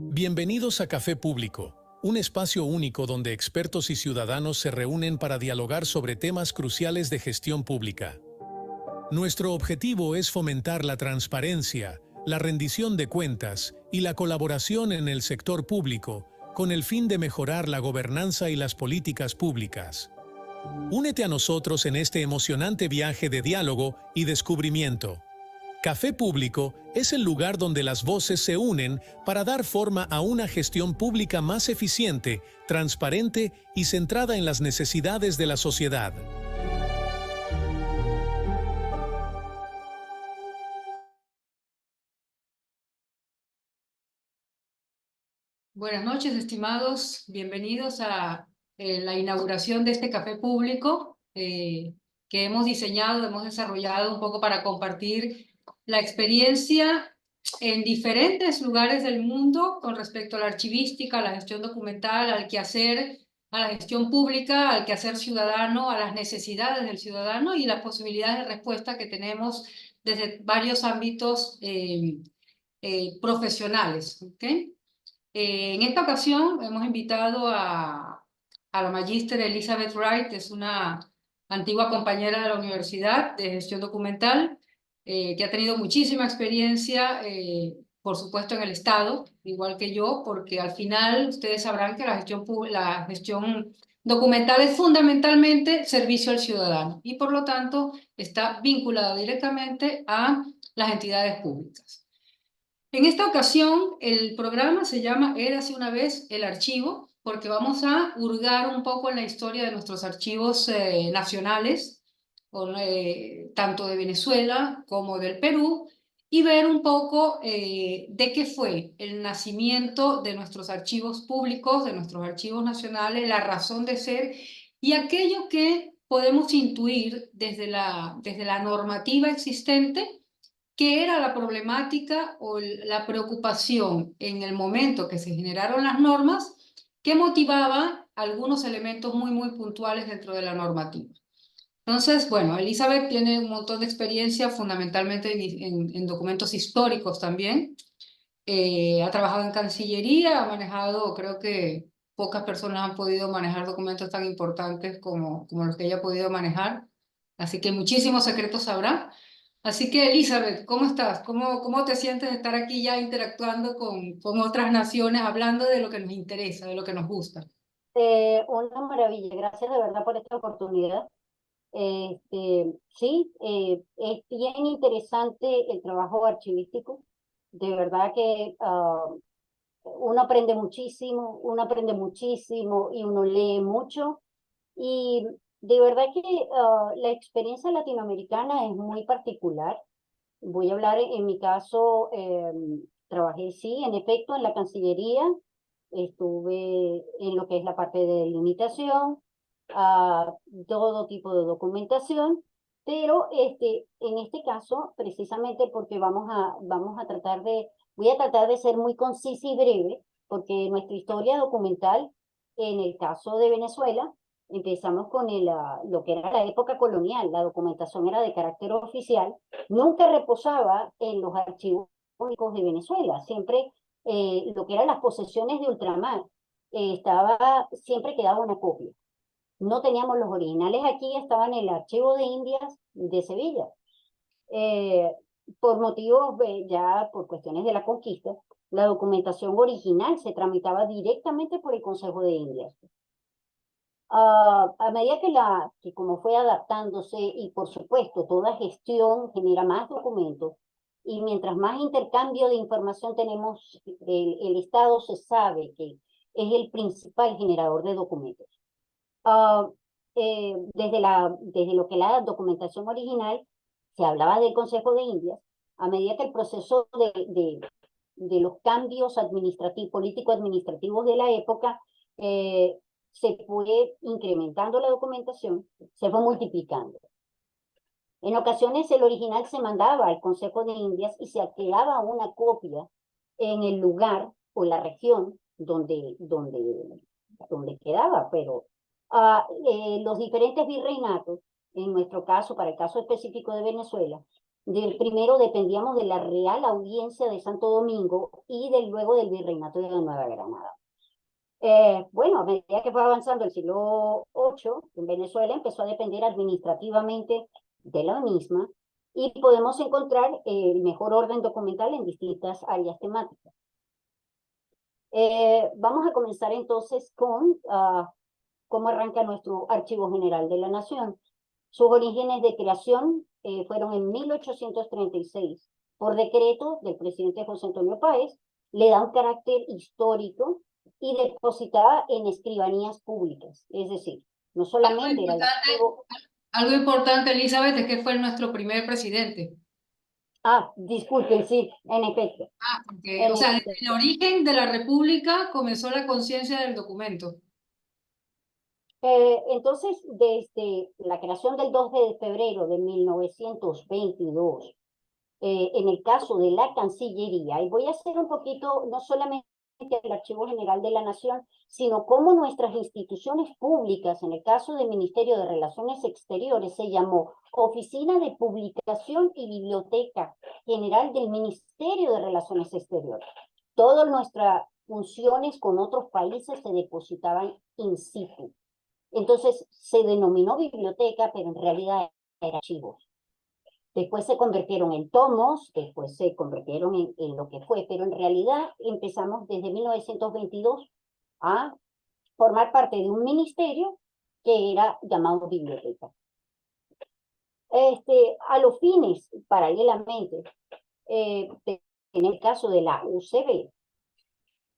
Bienvenidos a Café Público, un espacio único donde expertos y ciudadanos se reúnen para dialogar sobre temas cruciales de gestión pública. Nuestro objetivo es fomentar la transparencia, la rendición de cuentas y la colaboración en el sector público, con el fin de mejorar la gobernanza y las políticas públicas. Únete a nosotros en este emocionante viaje de diálogo y descubrimiento. Café Público es el lugar donde las voces se unen para dar forma a una gestión pública más eficiente, transparente y centrada en las necesidades de la sociedad. Buenas noches, estimados. Bienvenidos a la inauguración de este café público que hemos diseñado, hemos desarrollado un poco para compartir la experiencia en diferentes lugares del mundo con respecto a la archivística, a la gestión documental, al quehacer, a la gestión pública, al quehacer ciudadano, a las necesidades del ciudadano y las posibilidades de respuesta que tenemos desde varios ámbitos profesionales. ¿Okay? En esta ocasión hemos invitado a la magíster Elizabeth Wright, es una antigua compañera de la Universidad de Gestión Documental, que ha tenido muchísima experiencia, por supuesto, en el Estado, igual que yo, porque al final ustedes sabrán que la gestión documental es fundamentalmente servicio al ciudadano y por lo tanto está vinculada directamente a las entidades públicas. En esta ocasión, el programa se llama Érase una vez el archivo, porque vamos a hurgar un poco en la historia de nuestros archivos nacionales, tanto de Venezuela como del Perú, y ver un poco de qué fue el nacimiento de nuestros archivos públicos, de nuestros archivos nacionales, la razón de ser y aquello que podemos intuir desde la normativa existente. ¿Qué era la problemática o la preocupación en el momento que se generaron las normas que motivaba algunos elementos muy puntuales dentro de la normativa? Entonces, bueno, Elizabeth tiene un montón de experiencia fundamentalmente en documentos históricos también. Ha trabajado en Cancillería, ha manejado, creo que pocas personas han podido manejar documentos tan importantes como los que ella ha podido manejar. Así que muchísimos secretos sabrá. Así que, Elizabeth, ¿cómo estás? ¿Cómo te sientes de estar aquí ya interactuando con otras naciones, hablando de lo que nos interesa, de lo que nos gusta? Una maravilla, gracias de verdad por esta oportunidad. Sí, es bien interesante el trabajo archivístico. De verdad que uno aprende muchísimo y uno lee mucho. Y de verdad que la experiencia latinoamericana es muy particular. Voy a hablar en mi caso, trabajé sí, en efecto, en la Cancillería, estuve en lo que es la parte de delimitación, todo tipo de documentación, pero en este caso, precisamente porque voy a tratar de ser muy concisa y breve, porque nuestra historia documental, en el caso de Venezuela, empezamos con lo que era la época colonial, la documentación era de carácter oficial, nunca reposaba en los archivos públicos de Venezuela, siempre lo que eran las posesiones de ultramar, siempre quedaba una copia. No teníamos los originales aquí, estaban en el archivo de Indias de Sevilla. Eh, por motivos, ya por cuestiones de la conquista, la documentación original se tramitaba directamente por el Consejo de Indias. A medida que como fue adaptándose y por supuesto toda gestión genera más documentos y mientras más intercambio de información tenemos, el Estado se sabe que es el principal generador de documentos. Ah, desde lo que la documentación original se hablaba del Consejo de Indias, a medida que el proceso de los cambios político-administrativos de la época se fue incrementando la documentación, se fue multiplicando. En ocasiones el original se mandaba al Consejo de Indias y se quedaba una copia en el lugar o la región donde quedaba, pero los diferentes virreinatos, en nuestro caso, para el caso específico de Venezuela, primero dependíamos de la Real Audiencia de Santo Domingo y luego del Virreinato de Nueva Granada. Bueno, a medida que fue avanzando el siglo VIII, en Venezuela empezó a depender administrativamente de la misma y podemos encontrar el mejor orden documental en distintas áreas temáticas. Vamos a comenzar entonces con cómo arranca nuestro Archivo General de la Nación. Sus orígenes de creación fueron en 1836, por decreto del presidente José Antonio Páez, le da un carácter histórico y depositaba en escribanías públicas, es decir, no solamente era el archivo... Algo importante, Elizabeth, es que fue nuestro primer presidente. Disculpen, sí, en efecto. Porque, o sea, desde el origen de la República comenzó la conciencia del documento. Entonces, desde la creación del 2 de febrero de 1922, en el caso de la Cancillería, y voy a hacer un poquito, no solamente el Archivo General de la Nación, sino cómo nuestras instituciones públicas, en el caso del Ministerio de Relaciones Exteriores, se llamó Oficina de Publicación y Biblioteca General del Ministerio de Relaciones Exteriores. Todas nuestras funciones con otros países se depositaban in situ. Entonces se denominó biblioteca, pero en realidad eran archivos. Después se convirtieron en tomos, después se convirtieron en lo que fue, pero en realidad empezamos desde 1922 a formar parte de un ministerio que era llamado biblioteca. A los fines, paralelamente, en el caso de la UCB,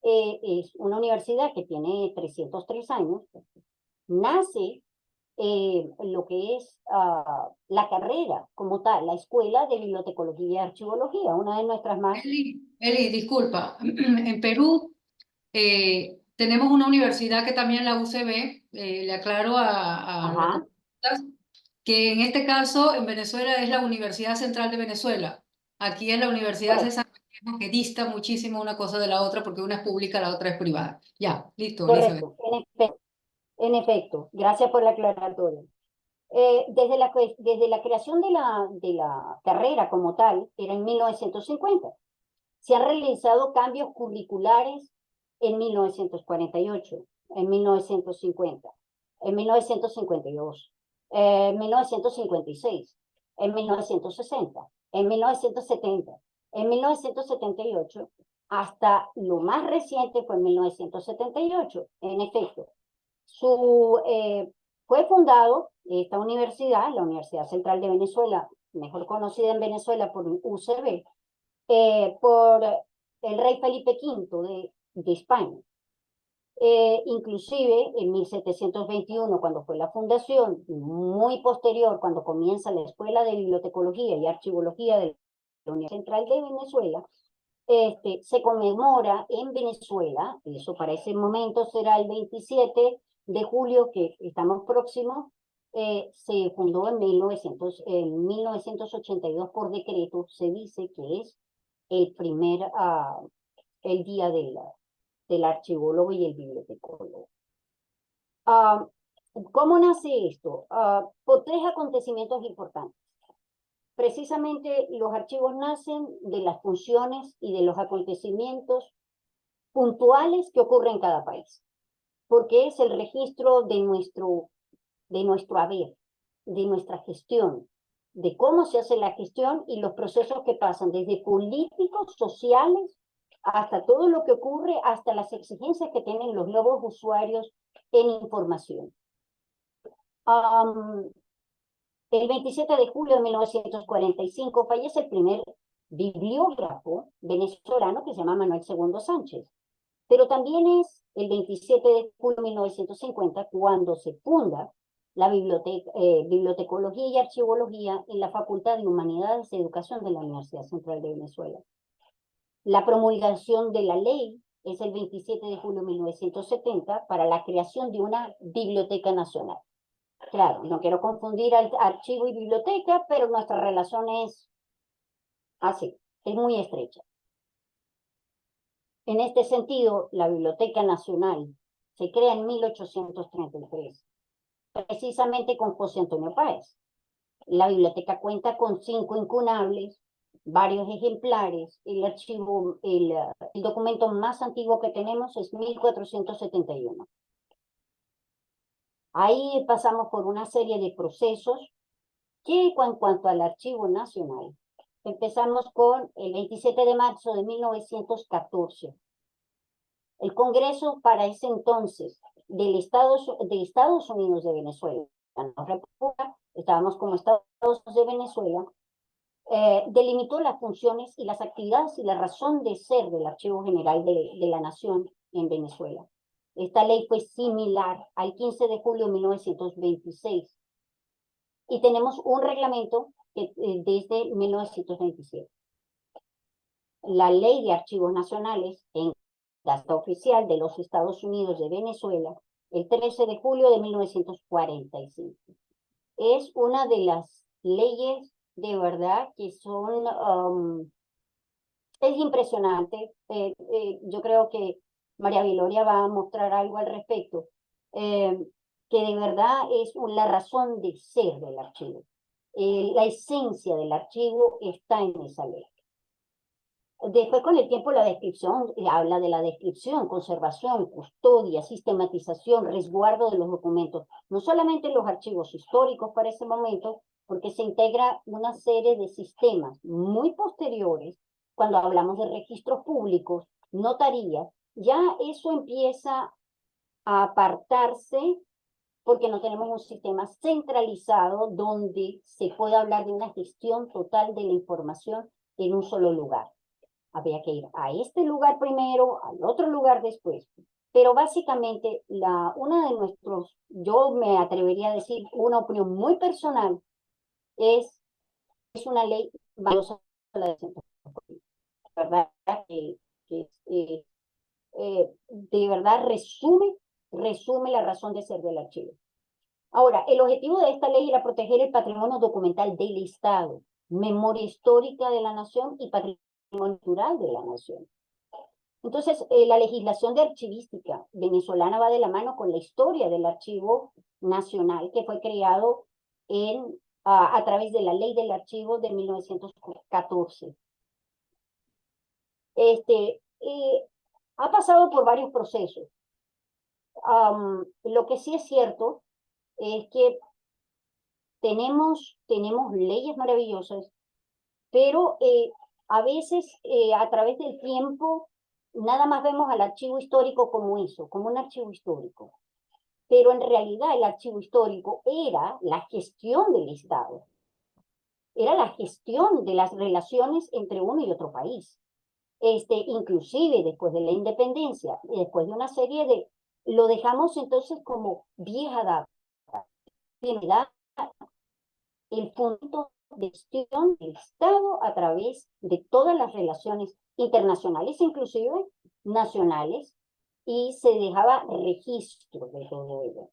es una universidad que tiene 303 años, nace lo que es la carrera como tal, la Escuela de Bibliotecología y Archivología, una de nuestras más... Eli, disculpa, en Perú tenemos una universidad que también la UCB, le aclaro a los compatriotas, que en este caso en Venezuela es la Universidad Central de Venezuela. Aquí es la Universidad César Vallejo, que dista muchísimo una cosa de la otra porque una es pública, la otra es privada. Ya, listo, Elizabeth. Correcto, en efecto, gracias por la aclaratoria. Desde la creación de la carrera como tal, era en 1950. Se han realizado cambios curriculares en 1948, en 1950, en 1952, en 1956, en 1960, en 1970, en 1978, hasta lo más reciente fue en 1978. En efecto, fue fundado esta universidad, la Universidad Central de Venezuela, mejor conocida en Venezuela por UCB, por el rey Felipe V de España. Inclusive en 1721, cuando fue la fundación, muy posterior, cuando comienza la Escuela de Bibliotecología y Archivología de la Universidad Central de Venezuela, se conmemora en Venezuela, eso para ese momento será el 27 de julio, que estamos próximos, se fundó en 1982 por decreto, se dice que es el día del archivólogo y el bibliotecólogo. ¿Cómo nace esto? Por tres acontecimientos importantes. Precisamente los archivos nacen de las funciones y de los acontecimientos puntuales que ocurren en cada país, porque es el registro de nuestro haber, de nuestra gestión, de cómo se hace la gestión y los procesos que pasan desde políticos, sociales, hasta todo lo que ocurre, hasta las exigencias que tienen los nuevos usuarios en información. El 27 de julio de 1945 fallece el primer bibliógrafo venezolano que se llama Manuel II Sánchez. Pero también es el 27 de julio de 1950 cuando se funda la Bibliotecología y Archivología en la Facultad de Humanidades y Educación de la Universidad Central de Venezuela. La promulgación de la ley es el 27 de julio de 1970 para la creación de una Biblioteca Nacional. Claro, no quiero confundir archivo y biblioteca, pero nuestra relación es así, es muy estrecha. En este sentido, la Biblioteca Nacional se crea en 1833, precisamente con José Antonio Páez. La biblioteca cuenta con 5 incunables, varios ejemplares. El documento más antiguo que tenemos es 1471. Ahí pasamos por una serie de procesos que en cuanto al Archivo Nacional, empezamos con el 27 de marzo de 1914. El Congreso para ese entonces de Estados Unidos de Venezuela, la República, estábamos como Estados Unidos de Venezuela, delimitó las funciones y las actividades y la razón de ser del Archivo General de la Nación en Venezuela. Esta ley fue similar al 15 de julio de 1926 y tenemos un reglamento desde 1927. La Ley de Archivos Nacionales en Gaceta Oficial de los Estados Unidos de Venezuela, el 13 de julio de 1945. Es una de las leyes de verdad que son, es impresionante. Yo creo que María Viloria va a mostrar algo al respecto, que de verdad es la razón de ser del archivo. La esencia del archivo está en esa ley. Después, con el tiempo, la descripción habla de la descripción, conservación, custodia, sistematización, resguardo de los documentos. No solamente los archivos históricos para ese momento, porque se integra una serie de sistemas muy posteriores, cuando hablamos de registros públicos, notarías, ya eso empieza a apartarse porque no tenemos un sistema centralizado donde se pueda hablar de una gestión total de la información en un solo lugar. Había que ir a este lugar primero, al otro lugar después. Pero básicamente, una de nuestros, yo me atrevería a decir, una opinión muy personal, es una ley valiosa la de verdad de verdad resume la razón de ser del archivo. Ahora, el objetivo de esta ley era proteger el patrimonio documental del Estado, memoria histórica de la nación y patrimonio cultural de la nación. Entonces, la legislación de archivística venezolana va de la mano con la historia del Archivo Nacional, que fue creado a través de la Ley del Archivo de 1914. Ha pasado por varios procesos. Lo que sí es cierto es que tenemos leyes maravillosas, pero a veces a través del tiempo nada más vemos al archivo histórico como eso, como un archivo histórico. Pero en realidad el archivo histórico era la gestión del Estado, era la gestión de las relaciones entre uno y otro país. Inclusive después de la independencia, después de una serie de... Lo dejamos entonces como vieja data. El punto de gestión del Estado a través de todas las relaciones internacionales, inclusive nacionales, y se dejaba registro de todo ello.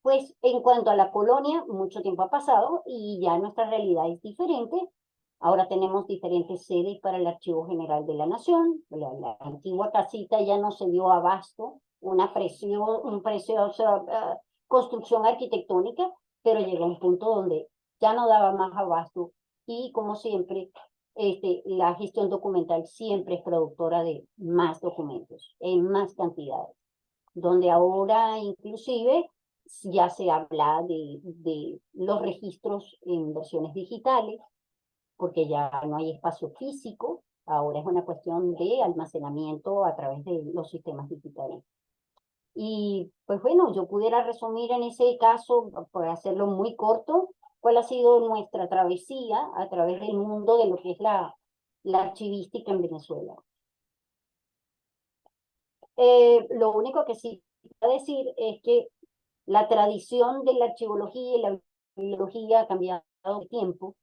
Pues en cuanto a la colonia, mucho tiempo ha pasado y ya nuestra realidad es diferente. Ahora tenemos diferentes sedes para el Archivo General de la Nación. La antigua casita ya no se dio abasto, una preciosa construcción arquitectónica, pero llegó a un punto donde ya no daba más abasto y, como siempre, la gestión documental siempre es productora de más documentos, en más cantidades, donde ahora inclusive ya se habla de los registros en versiones digitales, porque ya no hay espacio físico, ahora es una cuestión de almacenamiento a través de los sistemas digitales. Y pues bueno, yo pudiera resumir en ese caso, por hacerlo muy corto, cuál ha sido nuestra travesía a través del mundo de lo que es la archivística en Venezuela. Lo único que sí voy a decir es que la tradición de la archivología y la bibliología ha cambiado de tiempo.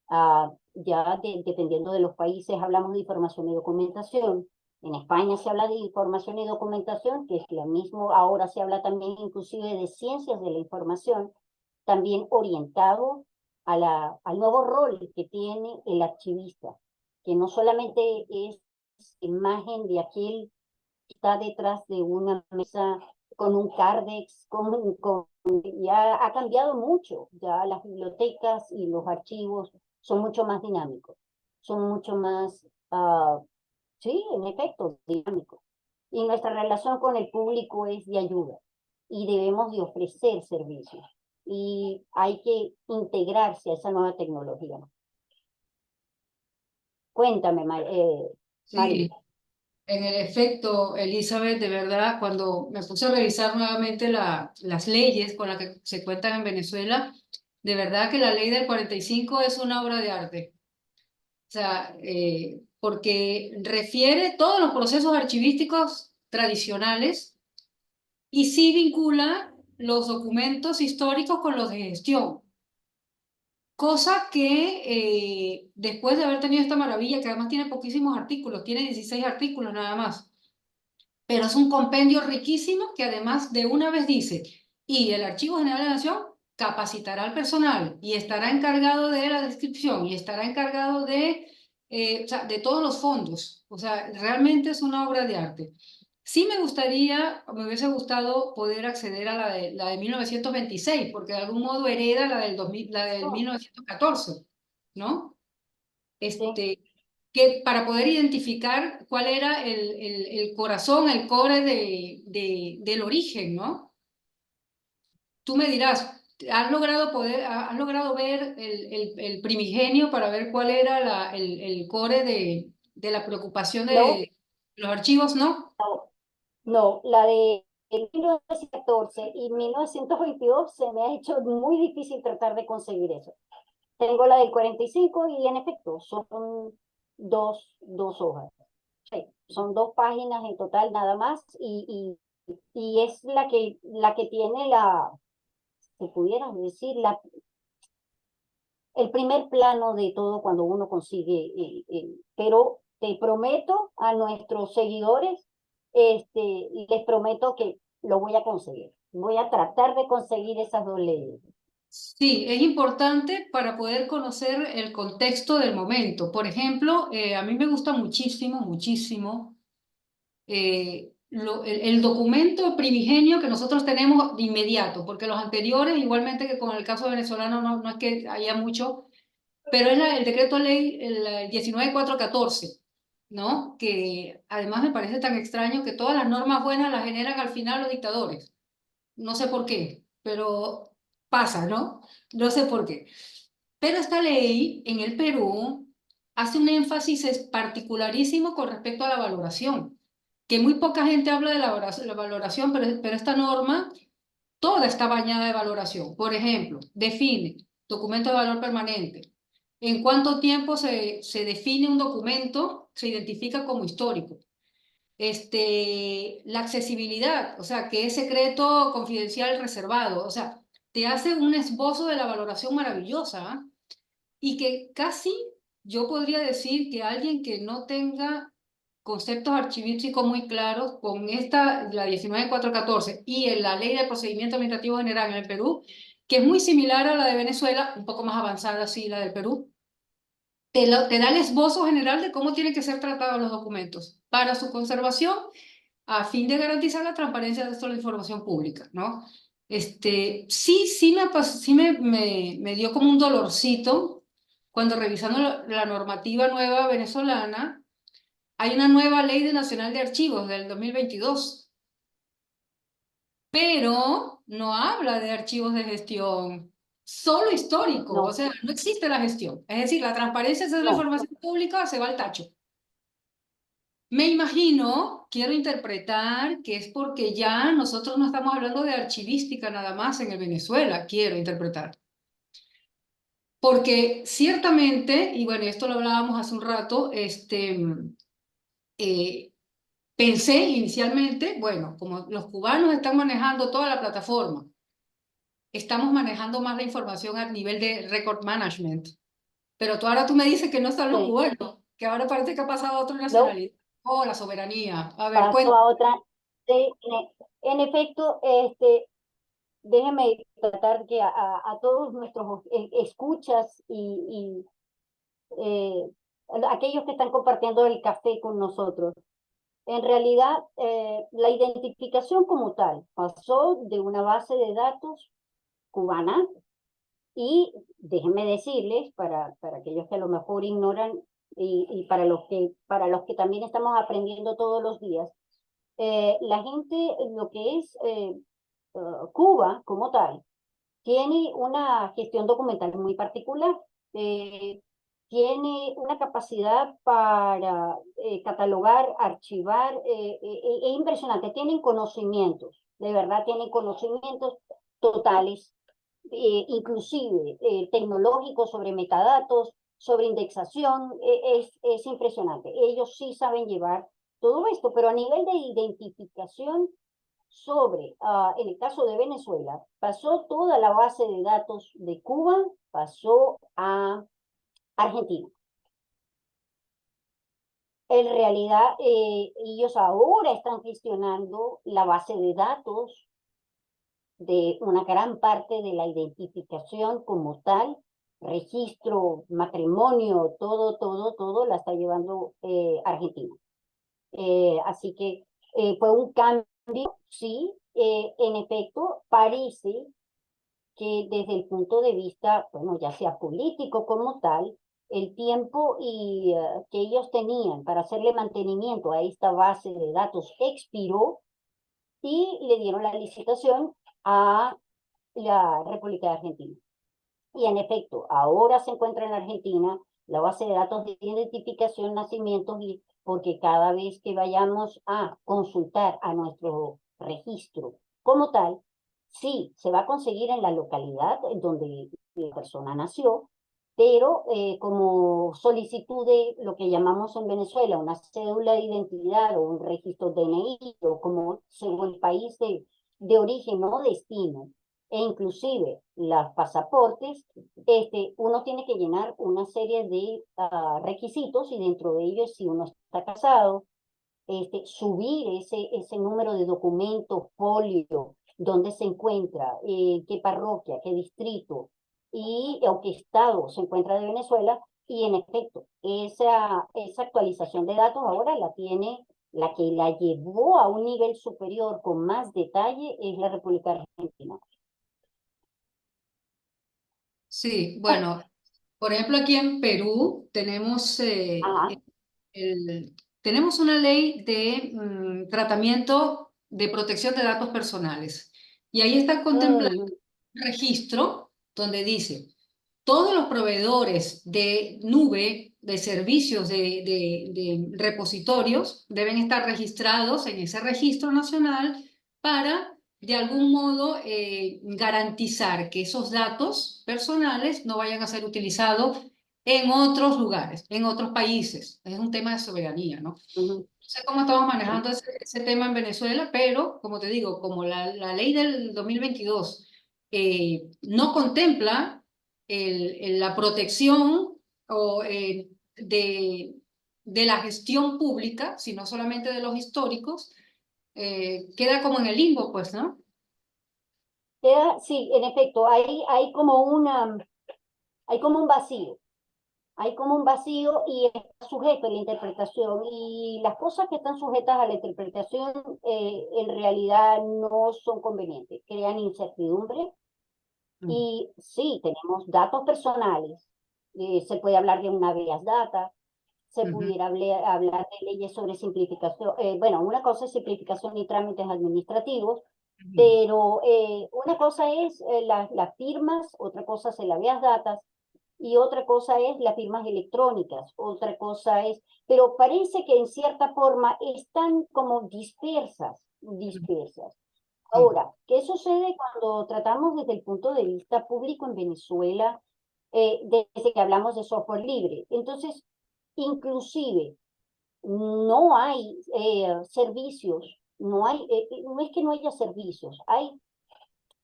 Ya dependiendo de los países hablamos de información y documentación. En España se habla de información y documentación, que es lo mismo, ahora se habla también inclusive de ciencias de la información, también orientado al nuevo rol que tiene el archivista, que no solamente es imagen de aquel que está detrás de una mesa con un Cardex, ya ha cambiado mucho. Ya las bibliotecas y los archivos son mucho más dinámicos, son mucho más, sí, en efecto, dinámicos. Y nuestra relación con el público es de ayuda y debemos de ofrecer servicios y hay que integrarse a esa nueva tecnología. Cuéntame, Mari. Sí, en el efecto, Elizabeth, de verdad, cuando me puse a revisar nuevamente las leyes con las que se cuentan en Venezuela, de verdad que la ley del 45 es una obra de arte. O sea, porque refiere todos los procesos archivísticos tradicionales y sí vincula los documentos históricos con los de gestión. Cosa que después de haber tenido esta maravilla, que además tiene poquísimos artículos, tiene 16 artículos nada más, pero es un compendio riquísimo que además de una vez dice, y el Archivo General de la Nación capacitará al personal y estará encargado de la descripción y estará encargado o sea, de todos los fondos. O sea, realmente es una obra de arte. Sí me hubiese gustado poder acceder a la de 1926, porque de algún modo hereda la del Oh, 1914, ¿no? sí. Este, que para poder identificar cuál era el corazón, el core del origen, ¿no? Tú me dirás, has logrado ver el primigenio para ver cuál era el core de la preocupación No, de los archivos, ¿no? no, no, la de 1914 y 1922 se me ha hecho muy difícil tratar de conseguir eso. Tengo la del 45 y en efecto son dos hojas. Sí, son 2 páginas en total nada más y es la que tiene se pudiera decir, el primer plano de todo cuando uno consigue, pero te prometo a nuestros seguidores, les prometo que lo voy a conseguir. Voy a tratar de conseguir esas 2 leyes. Sí, es importante para poder conocer el contexto del momento. Por ejemplo, a mí me gusta muchísimo, muchísimo el documento primigenio que nosotros tenemos de inmediato, porque los anteriores, igualmente que con el caso venezolano, no es que haya mucho, pero es el decreto ley el 19414, ¿no? Que además me parece tan extraño que todas las normas buenas las generan al final los dictadores. No sé por qué, pero pasa, ¿no? No sé por qué. Pero esta ley en el Perú hace un énfasis particularísimo con respecto a la valoración, que muy poca gente habla de la valoración, pero esta norma toda está bañada de valoración. Por ejemplo, define documento de valor permanente. En cuánto tiempo se define un documento, se identifica como histórico. La accesibilidad, o sea, que es secreto, confidencial, reservado. O sea, te hace un esbozo de la valoración maravillosa, ¿ah? Y que casi yo podría decir que alguien que no tenga conceptos archivísticos muy claros con la 19414 y en la Ley de Procedimiento Administrativo General en el Perú, que es muy similar a la de Venezuela, un poco más avanzada, sí, la del Perú, te da el esbozo general de cómo tienen que ser tratados los documentos para su conservación a fin de garantizar la transparencia de toda la información pública, ¿no? Sí me dio como un dolorcito cuando revisando la normativa nueva venezolana, hay una nueva ley nacional de archivos del 2022, pero no habla de archivos de gestión, solo histórico, o No, sea, no existe la gestión. Es decir, la transparencia de la no, información pública se va al tacho. Me imagino, quiero interpretar que es porque ya nosotros no estamos hablando de archivística nada más en el Venezuela, quiero interpretar. Porque ciertamente, y bueno, esto lo hablábamos hace un rato, eh, pensé inicialmente, bueno, como los cubanos están manejando toda la plataforma, estamos manejando más la información a nivel de record management. Pero ahora tú me dices que no están los sí, cubanos, que ahora parece que ha pasado a otra no, nacionalidad. Oh, la soberanía. A ver, paso cuéntame. a otra. Sí, en efecto, déjeme tratar que a todos nuestros escuchas y aquellos que están compartiendo el café con nosotros, En realidad, la identificación como tal pasó de una base de datos cubana y déjenme decirles, para aquellos que a lo mejor ignoran y para los que también estamos aprendiendo todos los días, la gente, lo que es Cuba como tal, tiene una gestión documental muy particular. Tiene una capacidad para catalogar, archivar, es impresionante. Tienen conocimientos, de verdad tienen conocimientos totales, inclusive tecnológicos sobre metadatos, sobre indexación, es impresionante. Ellos sí saben llevar todo esto, pero a nivel de identificación sobre, en el caso de Venezuela, pasó toda la base de datos de Cuba, pasó a Argentina. En realidad, ellos ahora están gestionando la base de datos de una gran parte de la identificación como tal, registro, matrimonio, todo la está llevando Argentina. Así que fue un cambio, sí, en efecto, parece que desde el punto de vista, bueno, ya sea político como tal, el tiempo que ellos tenían para hacerle mantenimiento a esta base de datos expiró y le dieron la licitación a la República de Argentina. Y en efecto, ahora se encuentra en Argentina la base de datos de identificación, nacimientos, y porque cada vez que vayamos a consultar a nuestro registro como tal, sí, se va a conseguir en la localidad en donde la persona nació, pero como solicitud de lo que llamamos en Venezuela una cédula de identidad o un registro DNI, o como según el país de origen o destino, e inclusive los pasaportes, uno tiene que llenar una serie de requisitos, y dentro de ellos, si uno está casado, subir ese número de documentos, folio, dónde se encuentra, qué parroquia, qué distrito o qué estado se encuentra de Venezuela. Y en efecto, esa actualización de datos ahora la tiene, la que la llevó a un nivel superior con más detalle, es la República Argentina. Sí, bueno, por ejemplo, aquí en Perú tenemos, Ajá. tenemos una ley de tratamiento de protección de datos personales. Y ahí está contemplado Ujú. un registro donde dice, todos los proveedores de nube, de servicios de repositorios, deben estar registrados en ese registro nacional para, de algún modo, garantizar que esos datos personales no vayan a ser utilizados en otros lugares, en otros países. Es un tema de soberanía, ¿no? Ujú. No sé cómo estamos manejando ese tema en Venezuela, pero, como te digo, como la ley del 2022 no contempla la protección o, de la gestión pública, sino solamente de los históricos, queda como en el limbo, pues, ¿no? Sí, en efecto, hay como hay como un vacío. Hay como un vacío y está sujeto a la interpretación. Y las cosas que están sujetas a la interpretación en realidad no son convenientes, crean incertidumbre. Y sí, tenemos datos personales. Se puede hablar de una habeas data, se Ujú. pudiera hablar de leyes sobre simplificación. Bueno, una cosa es simplificación y trámites administrativos, Ujú. pero una cosa es las firmas, otra cosa es el habeas data, y otra cosa es las firmas electrónicas, otra cosa es, pero parece que en cierta forma están como dispersas. Sí. Ahora, ¿qué sucede cuando tratamos desde el punto de vista público en Venezuela, desde que hablamos de software libre? Entonces, inclusive, no hay servicios, no es que no haya servicios,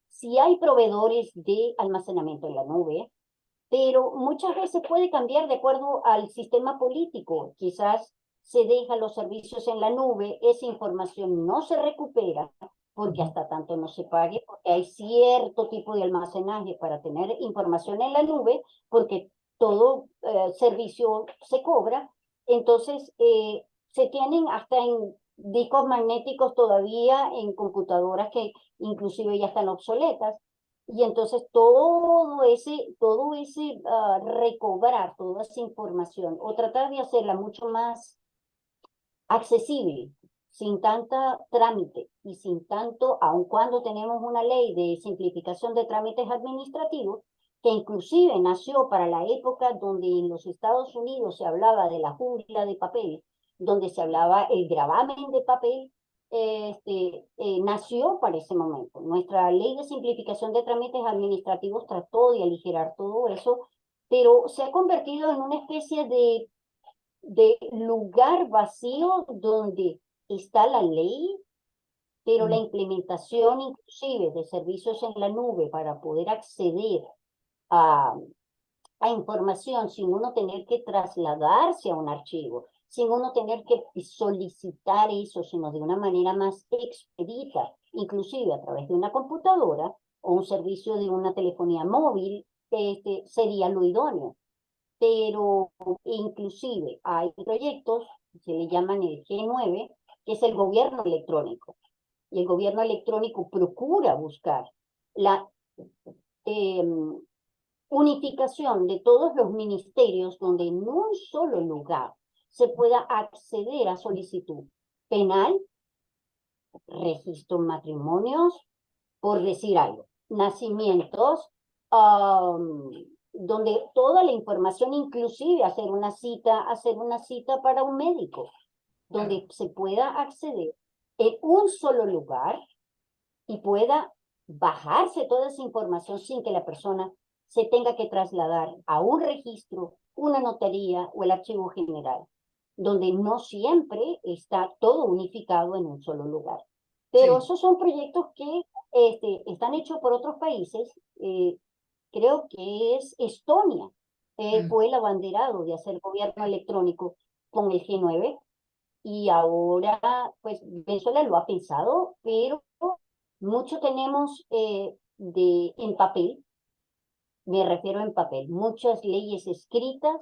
sí hay proveedores de almacenamiento en la nube, pero muchas veces puede cambiar de acuerdo al sistema político. Quizás se dejan los servicios en la nube, esa información no se recupera, porque Ujú. hasta tanto no se pague, porque hay cierto tipo de almacenaje para tener información en la nube, porque todo servicio se cobra. Entonces, se tienen hasta en discos magnéticos todavía en computadoras que inclusive ya están obsoletas. Y entonces todo ese recobrar toda esa información o tratar de hacerla mucho más accesible, sin tanta trámite y sin tanto, aun cuando tenemos una ley de simplificación de trámites administrativos, que inclusive nació para la época donde en los Estados Unidos se hablaba de la jungla de papel, donde se hablaba el gravamen de papel, nació para ese momento. Nuestra ley de simplificación de trámites administrativos trató de aligerar todo eso, pero se ha convertido en una especie de lugar vacío donde está la ley, pero la implementación inclusive de servicios en la nube para poder acceder a, a información sin uno tener que trasladarse a un archivo, sin uno tener que solicitar eso, sino de una manera más expedita, inclusive a través de una computadora o un servicio de una telefonía móvil, sería lo idóneo. Pero inclusive hay proyectos, se le llaman el G9, que es el gobierno electrónico. Y el gobierno electrónico procura buscar la unificación de todos los ministerios donde en un solo lugar se pueda acceder a solicitud penal, registro de matrimonios, por decir algo, nacimientos, donde toda la información, inclusive hacer una cita para un médico, donde se pueda acceder en un solo lugar y pueda bajarse toda esa información sin que la persona se tenga que trasladar a un registro, una notaría o el archivo general, donde no siempre está todo unificado en un solo lugar. Pero esos son proyectos que están hechos por otros países. Creo que es Estonia, fue el abanderado de hacer gobierno electrónico con el G9, y ahora pues Venezuela lo ha pensado, pero mucho tenemos en papel, me refiero en papel, muchas leyes escritas,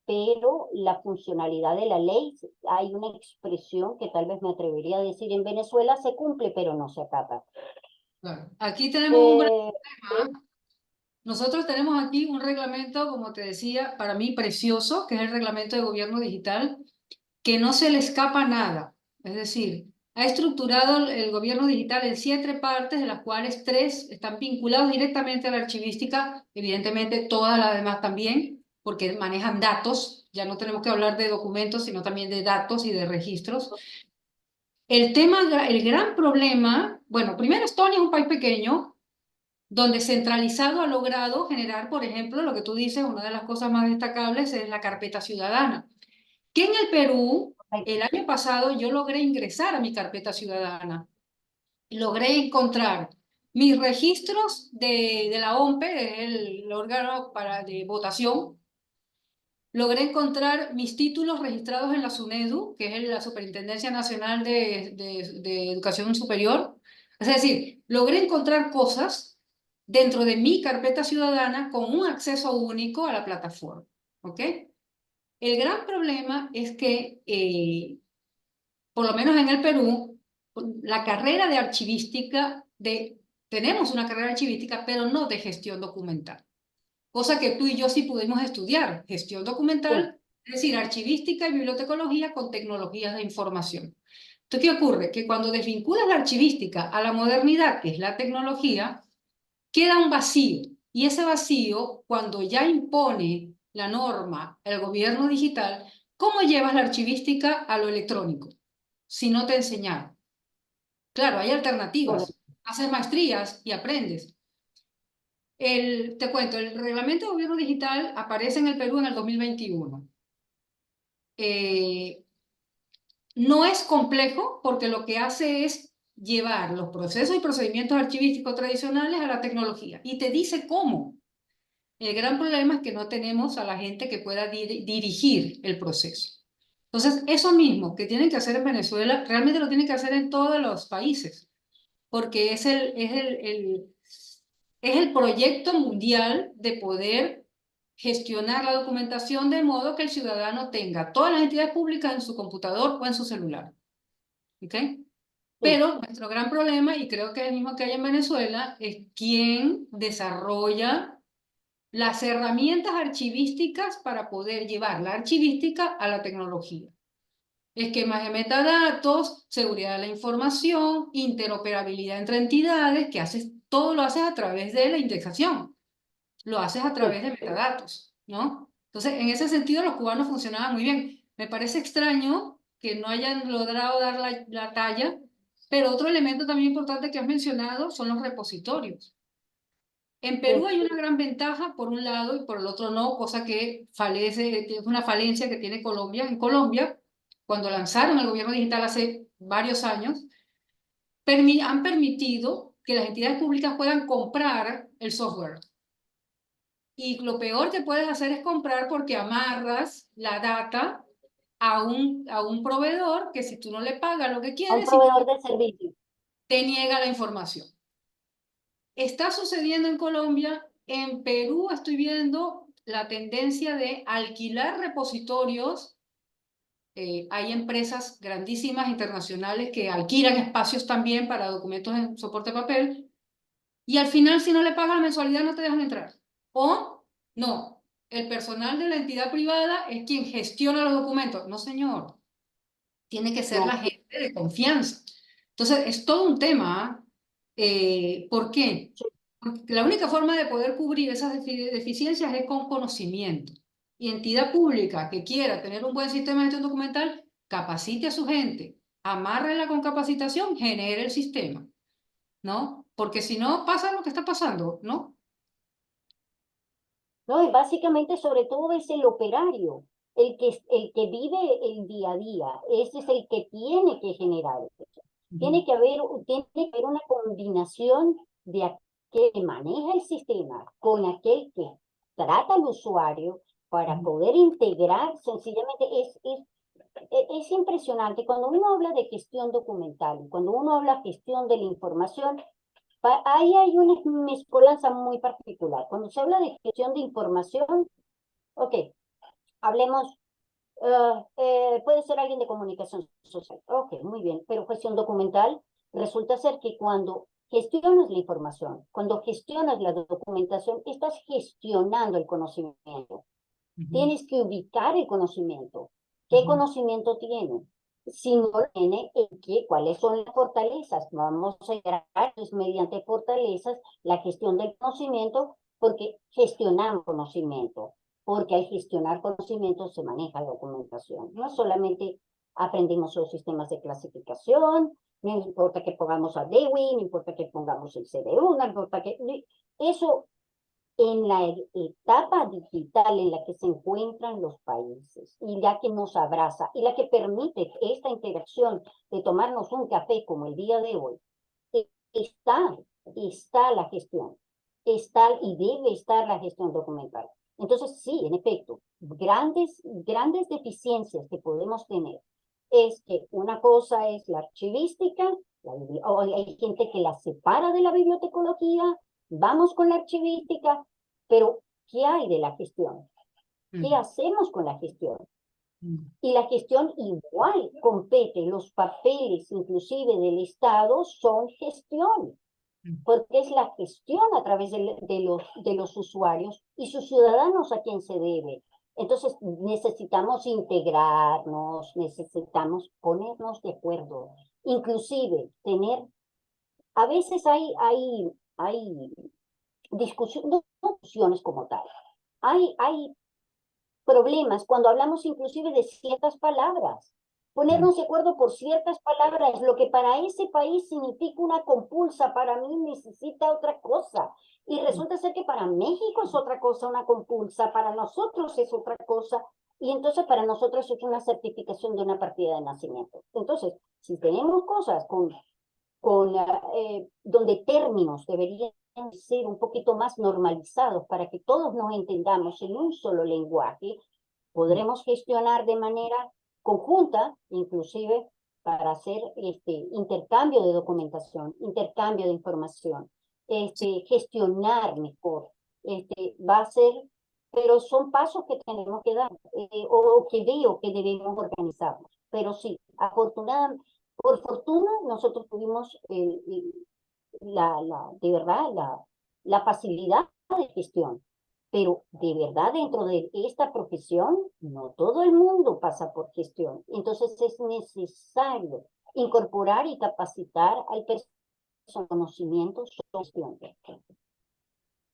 pero la funcionalidad de la ley, hay una expresión que tal vez me atrevería a decir en Venezuela, se cumple pero no se acata. Claro. Aquí tenemos un gran Eh, problema. Nosotros tenemos aquí un reglamento, como te decía, para mí precioso, que es el reglamento de gobierno digital, que no se le escapa nada. Es decir, ha estructurado el gobierno digital en 7 partes, de las cuales 3 están vinculados directamente a la archivística, evidentemente todas las demás también, porque manejan datos, ya no tenemos que hablar de documentos, sino también de datos y de registros. El gran problema, bueno, primero Estonia es un país pequeño, donde centralizado ha logrado generar, por ejemplo, lo que tú dices, una de las cosas más destacables es la carpeta ciudadana, que en el Perú, el año pasado yo logré ingresar a mi carpeta ciudadana. Logré encontrar mis registros de la OMPE, el órgano de votación. Logré encontrar mis títulos registrados en la SUNEDU, que es la Superintendencia Nacional de Educación Superior. Es decir, logré encontrar cosas dentro de mi carpeta ciudadana con un acceso único a la plataforma. ¿Ok? El gran problema es que, por lo menos en el Perú, la carrera de archivística, tenemos una carrera archivística, pero no de gestión documental. Cosa que tú y yo sí pudimos estudiar, gestión documental, es decir, archivística y bibliotecología con tecnologías de información. Entonces, ¿qué ocurre? Que cuando desvinculas la archivística a la modernidad, que es la tecnología, queda un vacío. Y ese vacío, cuando ya impone la norma, el gobierno digital, ¿cómo llevas la archivística a lo electrónico? Si no te enseñaron. Claro, hay alternativas. Haces maestrías y aprendes. Te cuento, el reglamento de gobierno digital aparece en el Perú en el 2021. No es complejo porque lo que hace es llevar los procesos y procedimientos archivísticos tradicionales a la tecnología y te dice cómo. El gran problema es que no tenemos a la gente que pueda dirigir el proceso. Entonces, eso mismo que tienen que hacer en Venezuela, realmente lo tienen que hacer en todos los países, porque es el proyecto mundial de poder gestionar la documentación de modo que el ciudadano tenga todas las entidades públicas en su computador o en su celular. ¿ok? Pero nuestro gran problema, y creo que es el mismo que hay en Venezuela, es quién desarrolla las herramientas archivísticas para poder llevar la archivística a la tecnología. Esquemas de metadatos, seguridad de la información, interoperabilidad entre entidades, que todo lo haces a través de la indexación, lo haces a través de metadatos, ¿no? Entonces, en ese sentido, los cubanos funcionaban muy bien. Me parece extraño que no hayan logrado dar la talla, pero otro elemento también importante que has mencionado son los repositorios. En Perú hay una gran ventaja por un lado y por el otro no, cosa que es una falencia que tiene Colombia. En Colombia, cuando lanzaron el gobierno digital hace varios años, han permitido que las entidades públicas puedan comprar el software. Y lo peor que puedes hacer es comprar porque amarras la data a un proveedor que si tú no le pagas lo que A un quieres, proveedor de servicio. te niega la información. Está sucediendo en Colombia. En Perú estoy viendo la tendencia de alquilar repositorios. Hay empresas grandísimas internacionales que alquilan espacios también para documentos en soporte papel y al final si no le pagas la mensualidad no te dejan entrar. O no, el personal de la entidad privada es quien gestiona los documentos. No, señor. Tiene que ser No. la gente de confianza. Entonces, es todo un tema. ¿Por qué? Porque la única forma de poder cubrir esas deficiencias es con conocimiento. Y entidad pública que quiera tener un buen sistema de gestión documental, capacite a su gente, amárrela con capacitación, genere el sistema, ¿no? Porque si no, pasa lo que está pasando, ¿no? No, y básicamente sobre todo es el operario, el que vive el día a día, ese es el que tiene que generar eso. Tiene que haber una combinación de aquel que maneja el sistema con aquel que trata al usuario para poder integrar sencillamente es impresionante. Cuando uno habla de gestión documental, cuando uno habla de gestión de la información, ahí hay una mezcolanza muy particular. Cuando se habla de gestión de información, ok, hablemos, puede ser alguien de comunicación social, ok, muy bien, pero gestión documental resulta ser que cuando gestionas la información, cuando gestionas la documentación, estás gestionando el conocimiento. Tienes que ubicar el conocimiento. ¿Qué conocimiento tiene? Si no lo tiene, ¿cuáles son las fortalezas? Vamos a llegar mediante fortalezas la gestión del conocimiento, porque gestionamos conocimiento, porque al gestionar conocimiento se maneja la documentación. No solamente aprendimos los sistemas de clasificación, no importa que pongamos a DEWI, no importa que pongamos el CDU, no importa que... Eso en la etapa digital en la que se encuentran los países y la que nos abraza y la que permite esta interacción de tomarnos un café como el día de hoy, está la gestión, está y debe estar la gestión documental. Entonces, sí, en efecto, grandes deficiencias que podemos tener es que una cosa es la archivística, hay gente que la separa de la bibliotecología. Vamos con la archivística, pero ¿qué hay de la gestión? ¿Qué hacemos con la gestión? Y la gestión igual compete, los papeles inclusive del Estado son gestión, porque es la gestión a través de los usuarios y sus ciudadanos a quien se debe. Entonces necesitamos integrarnos, necesitamos ponernos de acuerdo, inclusive a veces hay discusiones, no discusiones como tal. Hay problemas cuando hablamos inclusive de ciertas palabras. Ponernos de acuerdo por ciertas palabras, lo que para ese país significa una compulsa, para mí necesita otra cosa. Y resulta ser que para México es otra cosa una compulsa, para nosotros es otra cosa, y entonces para nosotros es una certificación de una partida de nacimiento. Entonces, si tenemos cosas donde términos deberían ser un poquito más normalizados para que todos nos entendamos en un solo lenguaje, podremos gestionar de manera conjunta, inclusive para hacer intercambio de documentación, intercambio de información, gestionar mejor. Va a ser, pero son pasos que tenemos que dar, o que veo que debemos organizarnos. Pero sí, afortunadamente, Por fortuna, nosotros tuvimos de verdad, la facilidad de gestión. Pero de verdad, dentro de esta profesión, no todo el mundo pasa por gestión. Entonces es necesario incorporar y capacitar al personal conocimiento sobre gestión,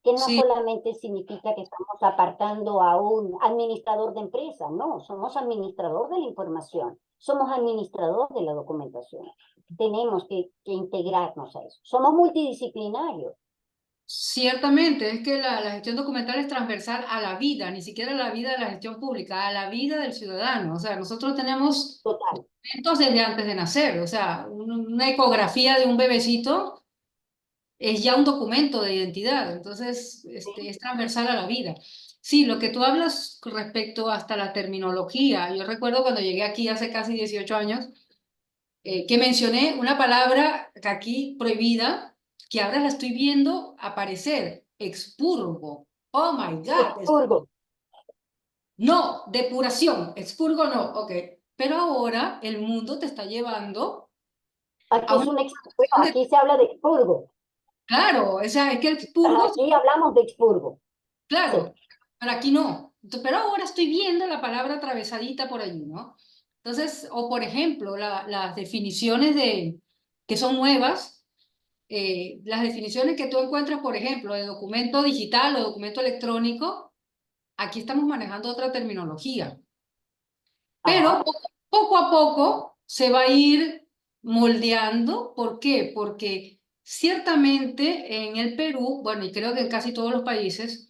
que no Sí, solamente significa que estamos apartando a un administrador de empresa, no, somos administrador de la información, somos administrador de la documentación. Tenemos que integrarnos a eso. Somos multidisciplinarios. ciertamente, es que la gestión documental es transversal a la vida, ni siquiera a la vida de la gestión pública, a la vida del ciudadano. O sea, nosotros tenemos Total. documentos desde antes de nacer. O sea, una ecografía de un bebecito es ya un documento de identidad, entonces es transversal a la vida. Sí, lo que tú hablas con respecto hasta la terminología, yo recuerdo cuando llegué aquí hace casi 18 años, que mencioné una palabra que aquí prohibida, que ahora la estoy viendo aparecer, expurgo. Oh my God. Expurgo. No, depuración, expurgo no, ok. Pero ahora el mundo te está llevando Aquí a es una un bueno, situación de... aquí se habla de expurgo. Claro, o sea, es que el expurgo... Aquí hablamos de expurgo. Sí. Claro, pero aquí no. Pero ahora estoy viendo la palabra atravesadita por allí, ¿no? Entonces, o por ejemplo, las definiciones que son nuevas, las definiciones que tú encuentras, por ejemplo, de documento digital o documento electrónico, aquí estamos manejando otra terminología. Pero Ajá. poco a poco se va a ir moldeando. ¿Por qué? Porque ciertamente en el Perú, bueno, y creo que en casi todos los países,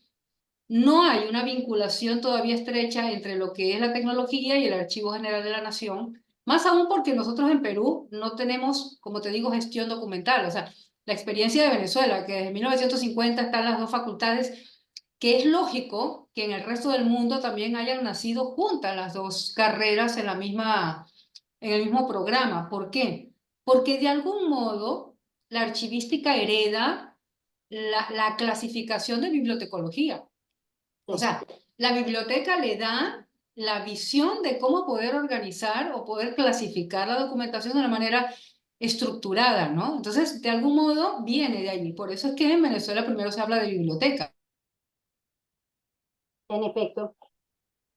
no hay una vinculación todavía estrecha entre lo que es la tecnología y el Archivo General de la Nación, más aún porque nosotros en Perú no tenemos, como te digo, gestión documental. O sea, la experiencia de Venezuela, que desde 1950 están las dos facultades, que es lógico que en el resto del mundo también hayan nacido juntas las dos carreras en en el mismo programa. ¿Por qué? Porque de algún modo la archivística hereda la clasificación de bibliotecología. O Sí. sea, la biblioteca le da la visión de cómo poder organizar o poder clasificar la documentación de una manera estructurada, ¿no? Entonces, de algún modo viene de allí. Por eso es que en Venezuela primero se habla de biblioteca. En efecto,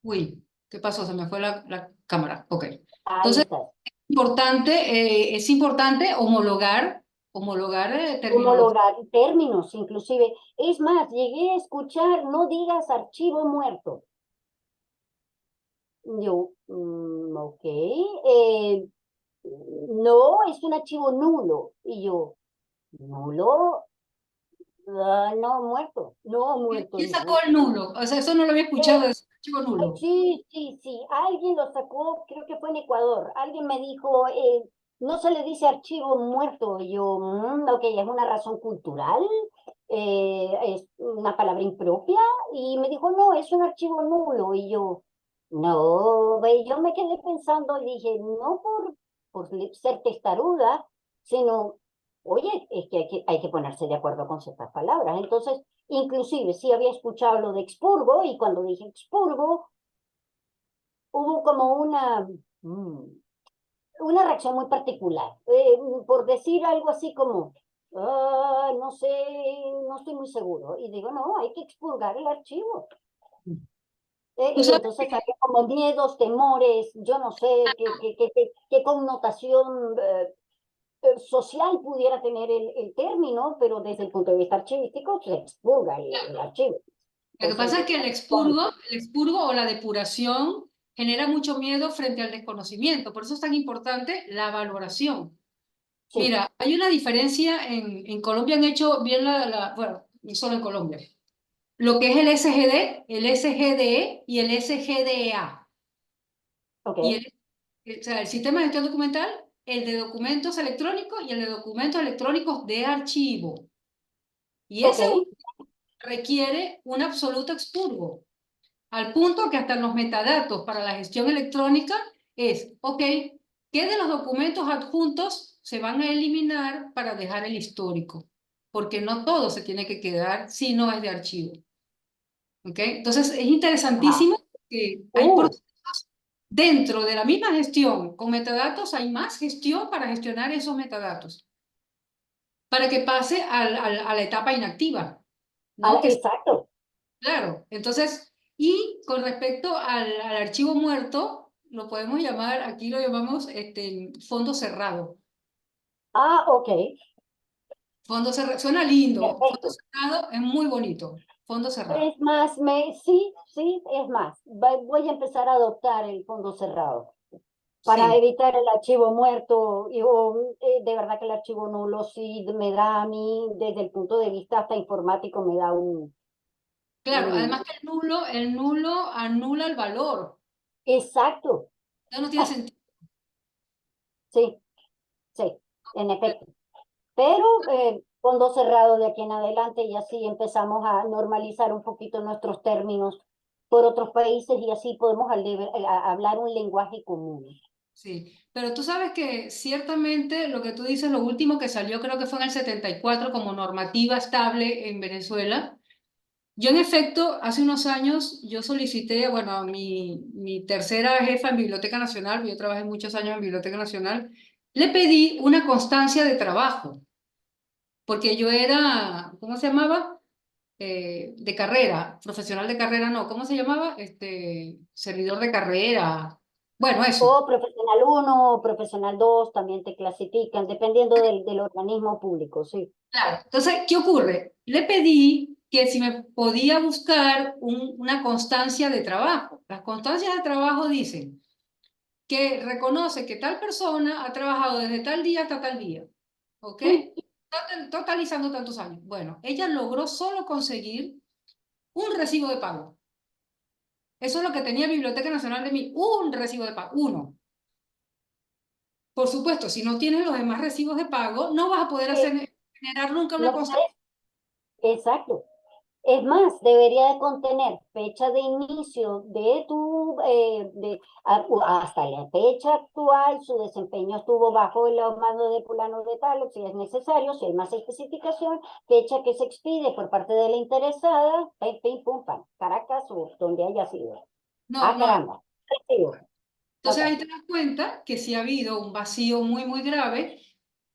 Uy, ¿qué pasó? Se me fue la cámara. Ok. ahí Entonces, está. es importante homologar terminología. Homologar términos, inclusive. Es más, llegué a escuchar, no digas archivo muerto. Yo, ok. No, es un archivo nulo. Y yo, nulo, no, muerto. No, muerto, ¿Quién sacó no. el nulo? O sea, eso no lo había escuchado Eh, de ese archivo nulo. Sí, sí, sí. Alguien lo sacó, creo que fue en Ecuador. Alguien me dijo, no se le dice archivo muerto. Y yo, ok, es una razón cultural, es una palabra impropia. Y me dijo, no, es un archivo nulo. Y yo, no, ve, yo me quedé pensando y dije, no por ser testaruda, sino, oye, es que hay que ponerse de acuerdo con ciertas palabras. Entonces, inclusive sí había escuchado lo de expurgo y cuando dije expurgo, hubo como una reacción muy particular. Por decir algo así como, no sé, no estoy muy seguro. Y digo, no, hay que expurgar el archivo. Tú Y sabes entonces había como miedos, temores, yo no sé qué connotación social pudiera tener el término, pero desde el punto de vista archivístico se expurga el archivo. Lo que Entonces, pasa es que el expurgo o la depuración genera mucho miedo frente al desconocimiento. Por eso es tan importante la valoración. sí, Mira, hay una diferencia en Colombia, han hecho bien bueno, y solo en Colombia, lo que es el SGD, el SGDE y el SGDA. Y ok, o sea, el sistema de gestión documental, el de documentos electrónicos y el de documentos electrónicos de archivo. Y ok, ese requiere un absoluto expurgo. Al punto que hasta los metadatos para la gestión electrónica es, ok, ¿qué de los documentos adjuntos se van a eliminar para dejar el histórico? Porque no todo se tiene que quedar si no es de archivo. ¿Ok? Entonces es ajá. interesantísimo que hay Uh, procesos Dentro de la misma gestión con metadatos hay más gestión para gestionar esos metadatos, para que pase a la etapa inactiva, ¿no? Exacto. Claro, entonces, y con respecto al archivo muerto, lo podemos llamar, aquí lo llamamos fondo cerrado. Ok, Fondo cerrado, suena lindo, fondo perfecto. cerrado es muy bonito, fondo cerrado. Es más, sí, es más. Voy a empezar a adoptar el fondo cerrado para Sí, evitar el archivo muerto de verdad que el archivo nulo sí me da a mí, desde el punto de vista hasta informático, me da claro, un... además que el nulo anula el valor, Exacto. ya no tiene sentido. Sí, sí, en efecto. Pero fondo cerrado de aquí en adelante y así empezamos a normalizar un poquito nuestros términos por otros países y así podemos hablar un lenguaje común. Sí, pero tú sabes que ciertamente lo que tú dices, lo último que salió creo que fue en el 74 como normativa estable en Venezuela. Yo en efecto, hace unos años yo solicité, bueno, a mi tercera jefa en Biblioteca Nacional, yo trabajé muchos años en Biblioteca Nacional, le pedí una constancia de trabajo, porque yo era, ¿cómo se llamaba? De carrera, profesional de carrera, no, ¿cómo se llamaba? Servidor de carrera. Bueno, eso. O profesional uno o profesional 2 también te clasifican, dependiendo del organismo público, sí. Claro. Entonces, ¿qué ocurre? Le pedí que si me podía buscar una constancia de trabajo. Las constancias de trabajo dicen que reconoce que tal persona ha trabajado desde tal día hasta tal día, ¿ok? Totalizando tantos años. Bueno, ella logró solo conseguir un recibo de pago. Eso es lo que tenía Biblioteca Nacional de mí, un recibo de pago, uno. Por supuesto, si no tienes los demás recibos de pago, no vas a poder Eh, generar nunca una no constancia. puedes, exacto. Es más, debería de contener fecha de inicio de hasta la fecha actual, su desempeño estuvo bajo el mando de fulano de tal, si es necesario, si hay más especificación, fecha que se expide por parte de la interesada, pim, pum, pam, Caracas o donde haya sido. No, no. Caramba. Recibo. Entonces ahí Ok. te das cuenta que sí ha habido un vacío muy, muy grave.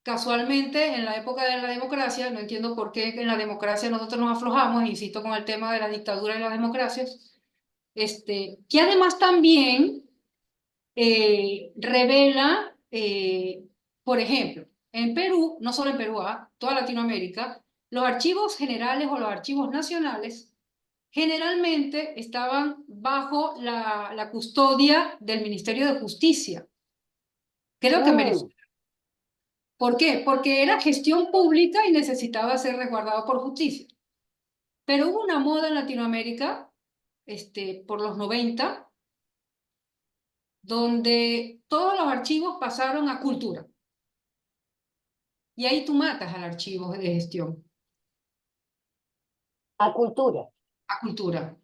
Casualmente, en la época de la democracia, no entiendo por qué en la democracia nosotros nos aflojamos, insisto con el tema de la dictadura y las democracias, que además también revela, por ejemplo, en Perú, no solo en Perú, toda Latinoamérica, los archivos generales o los archivos nacionales generalmente estaban bajo la custodia del Ministerio de Justicia. Creo que en Mm, Venezuela. ¿Por qué? Porque era gestión pública y necesitaba ser resguardado por justicia. Pero hubo una moda en Latinoamérica, por los 90, donde todos los archivos pasaron a cultura. Y ahí tú matas al archivo de gestión, a cultura. a cultura.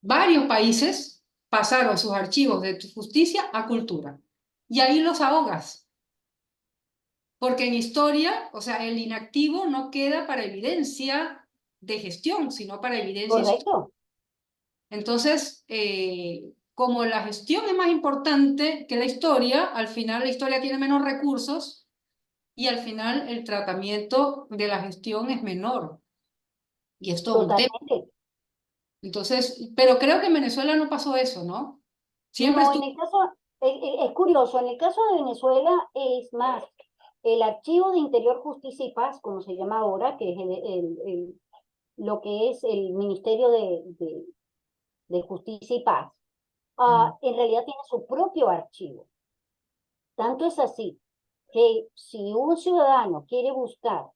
Varios países pasaron sus archivos de justicia a cultura. Y ahí los ahogas. Porque en historia, o sea, el inactivo no queda para evidencia de gestión, sino para evidencia histórica. Correcto. Entonces, como la gestión es más importante que la historia, al final la historia tiene menos recursos y al final el tratamiento de la gestión es menor. Y esto es un tema. Totalmente. Entonces, pero creo que en Venezuela no pasó eso, ¿no? Siempre No, estuvo. es curioso, en el caso de Venezuela es más, el Archivo de Interior, Justicia y Paz, como se llama ahora, que es lo que es el Ministerio de Justicia y Paz, Mm. en realidad tiene su propio archivo. Tanto es así que si un ciudadano quiere buscar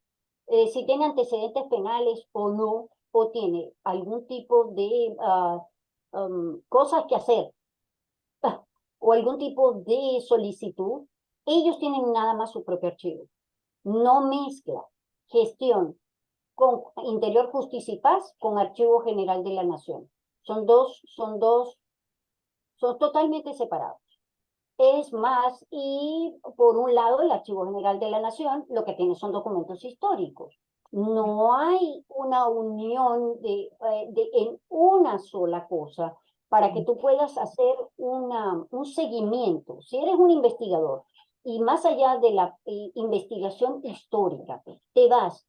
si tiene antecedentes penales o no, o tiene algún tipo de cosas que hacer o algún tipo de solicitud, ellos tienen nada más su propio archivo. No mezcla gestión con Interior, Justicia y Paz con Archivo General de la Nación. Son totalmente separados. Es más, y por un lado, el Archivo General de la Nación lo que tiene son documentos históricos. No hay una unión en una sola cosa para que tú puedas hacer un seguimiento. Si eres un investigador y más allá de la investigación histórica, te vas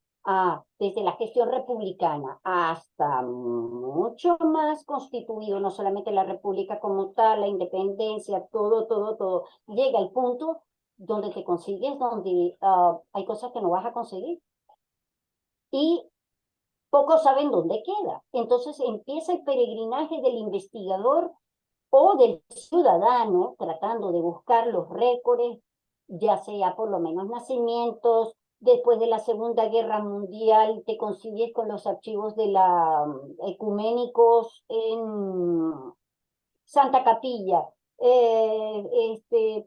desde la gestión republicana hasta mucho más constituido, no solamente la república como tal, la independencia, todo, llega el punto donde te consigues, donde hay cosas que no vas a conseguir. Y pocos saben dónde queda. Entonces empieza el peregrinaje del investigador o del ciudadano tratando de buscar los récords, ya sea por lo menos nacimientos. Después de la Segunda Guerra Mundial te consigues con los archivos de la ecuménicos en Santa Capilla.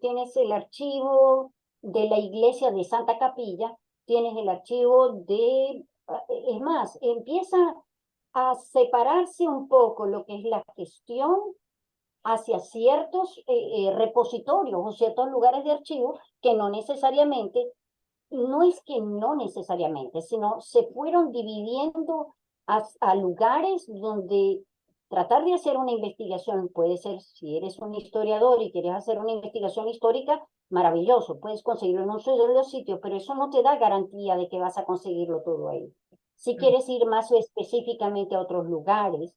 Tienes el archivo de la iglesia de Santa Capilla, tienes el archivo de... Es más, empieza a separarse un poco lo que es la gestión hacia ciertos repositorios o ciertos lugares de archivo que no necesariamente, no es que no necesariamente, sino se fueron dividiendo a lugares donde tratar de hacer una investigación puede ser, si eres un historiador y quieres hacer una investigación histórica, maravilloso, puedes conseguirlo en un solo sitio, pero eso no te da garantía de que vas a conseguirlo todo ahí. Si quieres ir más específicamente a otros lugares,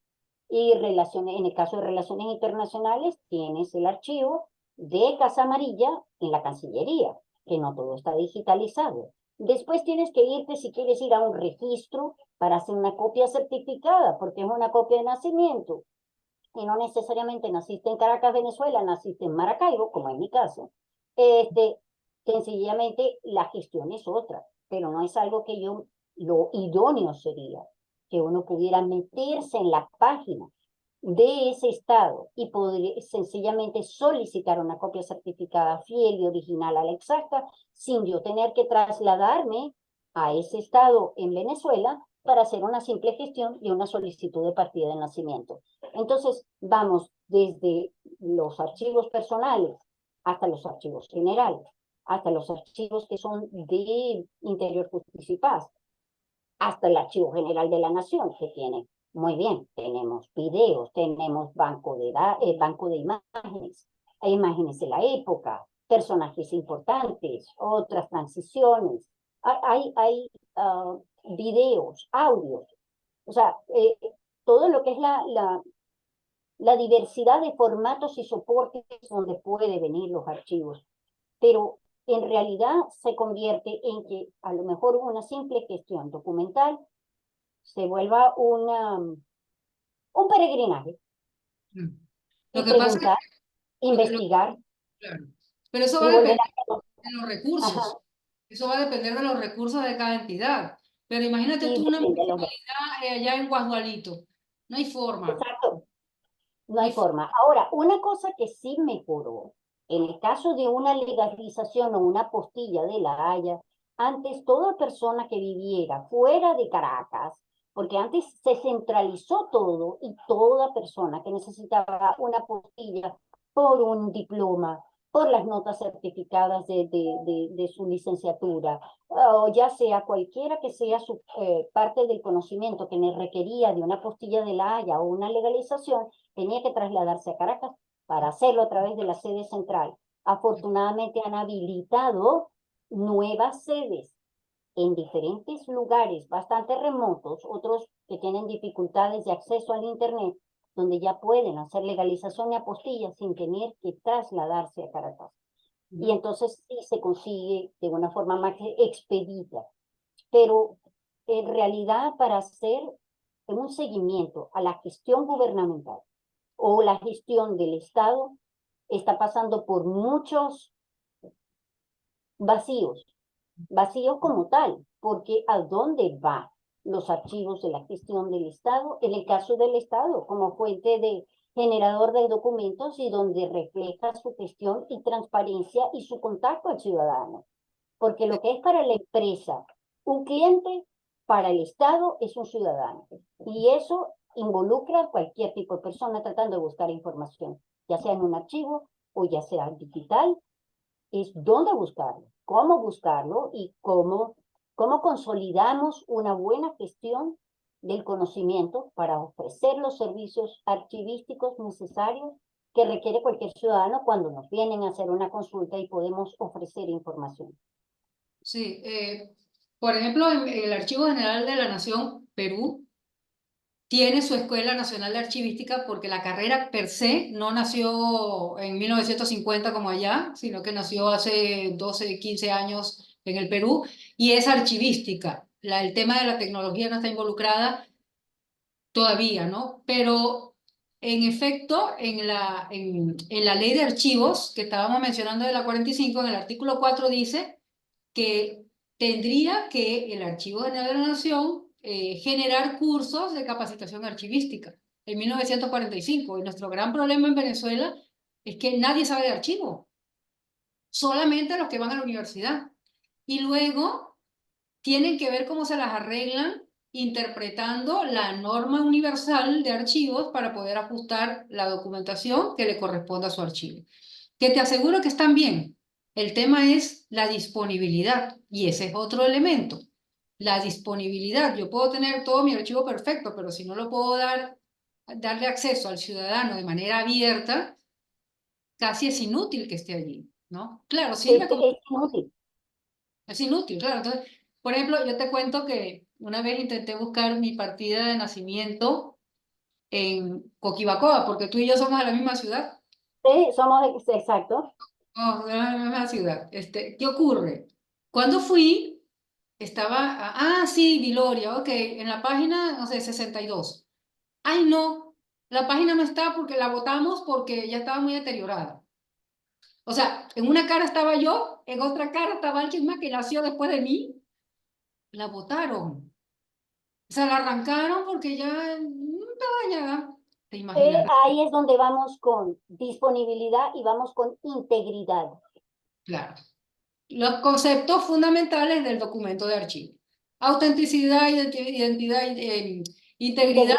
y relaciones, en el caso de relaciones internacionales, tienes el archivo de Casa Amarilla en la Cancillería, que no todo está digitalizado. Después tienes que irte, si quieres ir a un registro, para hacer una copia certificada, porque es una copia de nacimiento. Y no necesariamente naciste en Caracas, Venezuela, naciste en Maracaibo, como en mi caso. Sencillamente la gestión es otra, pero no es algo que yo, lo idóneo sería que uno pudiera meterse en la página de ese estado y poder sencillamente solicitar una copia certificada fiel y original a la exacta, sin yo tener que trasladarme a ese estado en Venezuela para hacer una simple gestión y una solicitud de partida de nacimiento. Entonces, vamos desde los archivos personales hasta los archivos generales, hasta los archivos que son de Interior, Justicia y Paz, hasta el Archivo General de la Nación, que tiene, muy bien, tenemos videos, tenemos banco de imágenes, hay imágenes de la época, personajes importantes, otras transiciones, hay videos, audios, o sea, todo lo que es la diversidad de formatos y soportes donde puede venir los archivos, pero en realidad se convierte en que a lo mejor una simple gestión documental se vuelva un peregrinaje. Lo Y que pasa preguntar, es investigar claro, pero eso y va a volver depender a... de los Ajá, recursos. Eso va a depender de los recursos de cada entidad. Pero imagínate y tú una depende de los... municipalidad allá en Guasdualito. No hay forma. Exacto, no No hay hay forma. forma. Ahora, una cosa que sí mejoró, en el caso de una legalización o una apostilla de La Haya, antes toda persona que viviera fuera de Caracas, porque antes se centralizó todo y toda persona que necesitaba una apostilla por un diploma, por las notas certificadas de su licenciatura, o ya sea cualquiera que sea su parte del conocimiento que me requería de una apostilla de La Haya o una legalización, tenía que trasladarse a Caracas para hacerlo a través de la sede central. Afortunadamente han habilitado nuevas sedes en diferentes lugares bastante remotos, otros que tienen dificultades de acceso al Internet, donde ya pueden hacer legalización de apostillas sin tener que trasladarse a Caracas. Y entonces sí se consigue de una forma más expedita. Pero en realidad para hacer un seguimiento a la gestión gubernamental o la gestión del Estado está pasando por muchos vacíos, vacíos como tal, porque ¿a dónde van los archivos de la gestión del Estado? En el caso del Estado, como fuente de generador de documentos y donde refleja su gestión y transparencia y su contacto al ciudadano. Porque lo que es para la empresa un cliente, para el Estado es un ciudadano. Y eso involucra a cualquier tipo de persona tratando de buscar información, ya sea en un archivo o ya sea digital, es dónde buscarlo y cómo consolidamos una buena gestión del conocimiento para ofrecer los servicios archivísticos necesarios que requiere cualquier ciudadano cuando nos vienen a hacer una consulta y podemos ofrecer información. Sí, por ejemplo, en el Archivo General de la Nación, Perú, tiene su Escuela Nacional de Archivística porque la carrera per se no nació en 1950 como allá, sino que nació hace 12, 15 años en el Perú y es archivística. El tema de la tecnología no está involucrada todavía, ¿no? Pero en efecto, en la ley de archivos que estábamos mencionando de la 45, en el artículo 4 dice que tendría que el Archivo General de la Nación generar cursos de capacitación archivística en 1945. Y nuestro gran problema en Venezuela es que nadie sabe de archivo, solamente los que van a la universidad. Y luego tienen que ver cómo se las arreglan interpretando la norma universal de archivos para poder ajustar la documentación que le corresponda a su archivo. Que te aseguro que están bien. El tema es la disponibilidad y ese es otro elemento. La disponibilidad. Yo puedo tener todo mi archivo perfecto, pero si no lo puedo darle acceso al ciudadano de manera abierta, casi es inútil que esté allí, ¿no? Claro, sirve como... Es inútil. Es inútil, claro. Entonces, por ejemplo, yo te cuento que una vez intenté buscar mi partida de nacimiento en Coquibacoa, porque tú y yo somos de la misma ciudad. Sí, somos exactos. Oh, de la misma ciudad. ¿Qué ocurre? Cuando fui, estaba, sí, Viloria, ok, en la página, no sé, 62. Ay, no, la página no está porque la botamos porque ya estaba muy deteriorada. O sea, en una cara estaba yo, en otra cara estaba alguien más que nació después de mí, la botaron. O sea, la arrancaron porque ya estaba dañada. Te imaginarás. Ahí es donde vamos con disponibilidad y vamos con integridad. Claro. Los conceptos fundamentales del documento de archivo. Autenticidad, identidad, integridad, Integridad.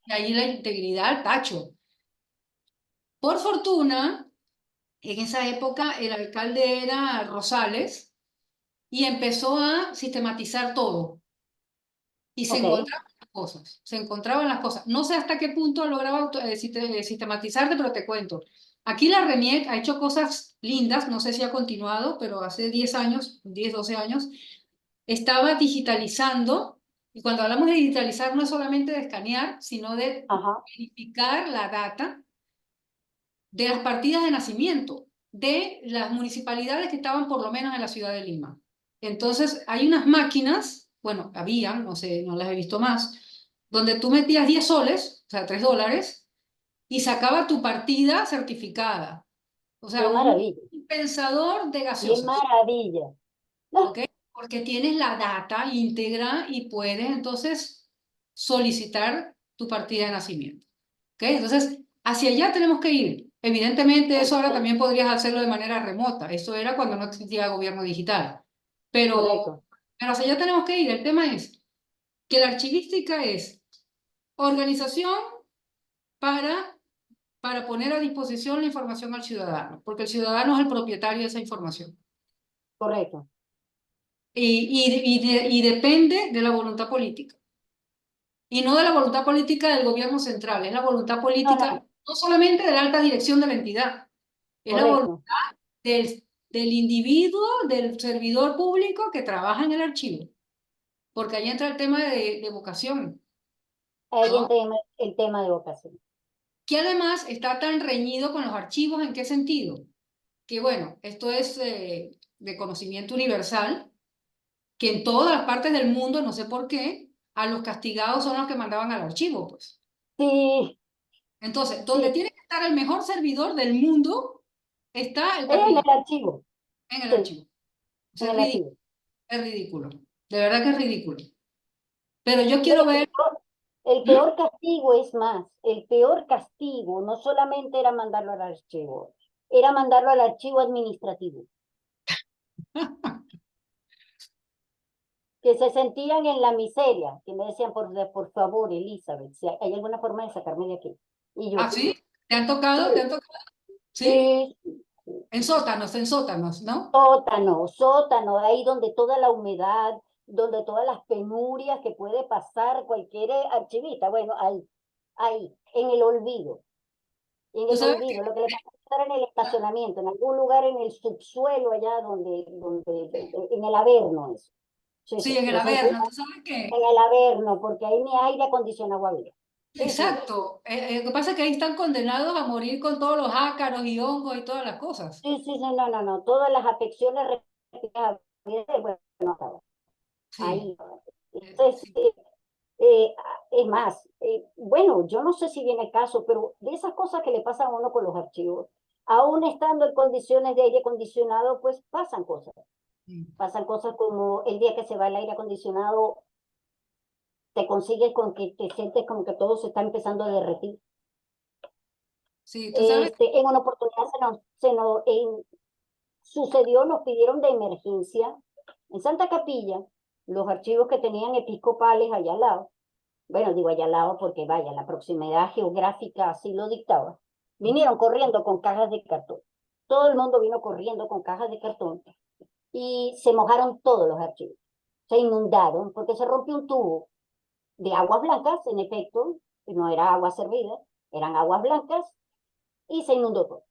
y ahí la integridad al tacho. Por fortuna, en esa época el alcalde era Rosales y empezó a sistematizar todo. Y se Ok. encontraban las cosas, se encontraban las cosas. No sé hasta qué punto lograba sistematizarte, pero te cuento. Aquí la RENIEC ha hecho cosas lindas, no sé si ha continuado, pero hace 10 años, 10, 12 años, estaba digitalizando, y cuando hablamos de digitalizar no es solamente de escanear, sino de Ajá. verificar la data de las partidas de nacimiento de las municipalidades que estaban por lo menos en la ciudad de Lima. Entonces, hay unas máquinas, bueno, habían, no sé, no las he visto más, donde tú metías 10 soles, o sea, $3, y sacaba tu partida certificada. O Qué sea, un maravilla. pensador de Qué gaseosas. maravilla. ¿Ok? Porque tienes la data íntegra y puedes entonces solicitar tu partida de nacimiento. ¿Ok? Entonces, hacia allá tenemos que ir. Evidentemente, eso ahora también podrías hacerlo de manera remota. Eso era cuando no existía gobierno digital. Pero, Correcto. pero hacia allá tenemos que ir. El tema es que la archivística es organización para, para poner a disposición la información al ciudadano, porque el ciudadano es el propietario de esa información. Correcto. Y depende de la voluntad política. Y no de la voluntad política del gobierno central, es la voluntad No, política no. no solamente de la alta dirección de la entidad, es la voluntad Correcto. del individuo, del servidor público que trabaja en el archivo. Porque ahí entra el tema de vocación, Ahí ¿no? entra el tema de vocación. Que además está tan reñido con los archivos, ¿en qué sentido? Que bueno, esto es de conocimiento universal, que en todas las partes del mundo, no sé por qué, a los castigados son los que mandaban al archivo, pues. Sí, Entonces, donde sí. tiene que estar el mejor servidor del mundo, está el En el castigado archivo. en el Sí, archivo. O sea, en el archivo. es ridículo. De verdad que es ridículo. Pero yo Pero quiero ver... el ¿Mm? peor castigo es más. El peor castigo no solamente era mandarlo al archivo, era mandarlo al archivo administrativo. Que se sentían en la miseria, que me decían, por favor, Elizabeth, si hay alguna forma de sacarme de aquí. Y ¿Ah, yo, sí? ¿Te han tocado? ¿Te han tocado? ¿Sí? sí, En sótanos, ¿no? sótano, sótano, ahí donde toda la humedad, donde todas las penurias que puede pasar cualquier archivista, bueno, ahí, en el olvido, en Tú el sabes que olvido, lo que le pasa es estar en el estacionamiento, en algún lugar en el subsuelo allá en el Averno, eso. Sí, sí, sí, en el eso es Averno, tú sabes que en el Averno, porque ahí ni aire acondicionado había. Sí, sí, exacto. Lo que pasa es que ahí están condenados a morir con todos los ácaros y hongos y todas las cosas. sí, sí, sí, no, no, no, todas las afecciones respiratorias, bueno, no estaba Sí, ahí. Entonces, sí. es más, bueno, yo no sé si viene el caso, pero de esas cosas que le pasan a uno con los archivos, aún estando en condiciones de aire acondicionado, pues pasan cosas. Sí, Pasan cosas como el día que se va el aire acondicionado, te consigues con que te sientes como que todo se está empezando a derretir. sí, tú sabes. En una oportunidad sucedió, nos pidieron de emergencia en Santa Capilla los archivos que tenían episcopales allá al lado. Bueno, digo allá al lado porque vaya, la proximidad geográfica así lo dictaba. Vinieron corriendo con cajas de cartón. Todo el mundo vino corriendo con cajas de cartón y se mojaron todos los archivos. Se inundaron porque se rompió un tubo de aguas blancas, en efecto, no era agua servida, eran aguas blancas y se inundó todo.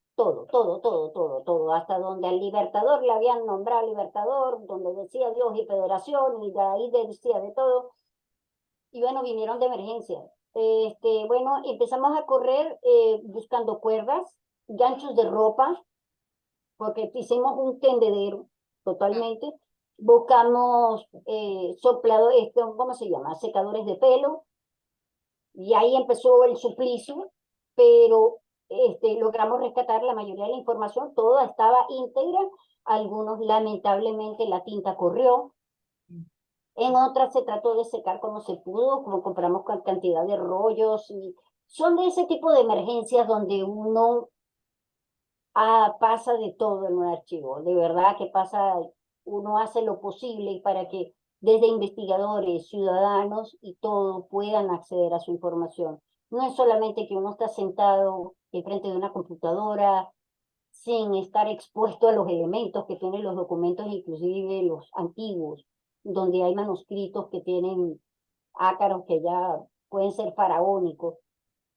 Todo, hasta donde al Libertador le habían nombrado Libertador, donde decía Dios y Federación, y de ahí decía de todo, y bueno, vinieron de emergencia. Bueno, empezamos a correr buscando cuerdas, ganchos de ropa, porque hicimos un tendedero totalmente. Buscamos ¿cómo se llama? Secadores de pelo, y ahí empezó el suplicio, pero logramos rescatar la mayoría de la información, toda estaba íntegra, algunos lamentablemente la tinta corrió, en otras se trató de secar como se pudo, como compramos con cantidad de rollos, y son de ese tipo de emergencias donde uno pasa de todo en un archivo, de verdad que pasa, uno hace lo posible para que desde investigadores, ciudadanos y todo puedan acceder a su información. No es solamente que uno está sentado enfrente de una computadora sin estar expuesto a los elementos que tienen los documentos, inclusive los antiguos, donde hay manuscritos que tienen ácaros que ya pueden ser faraónicos,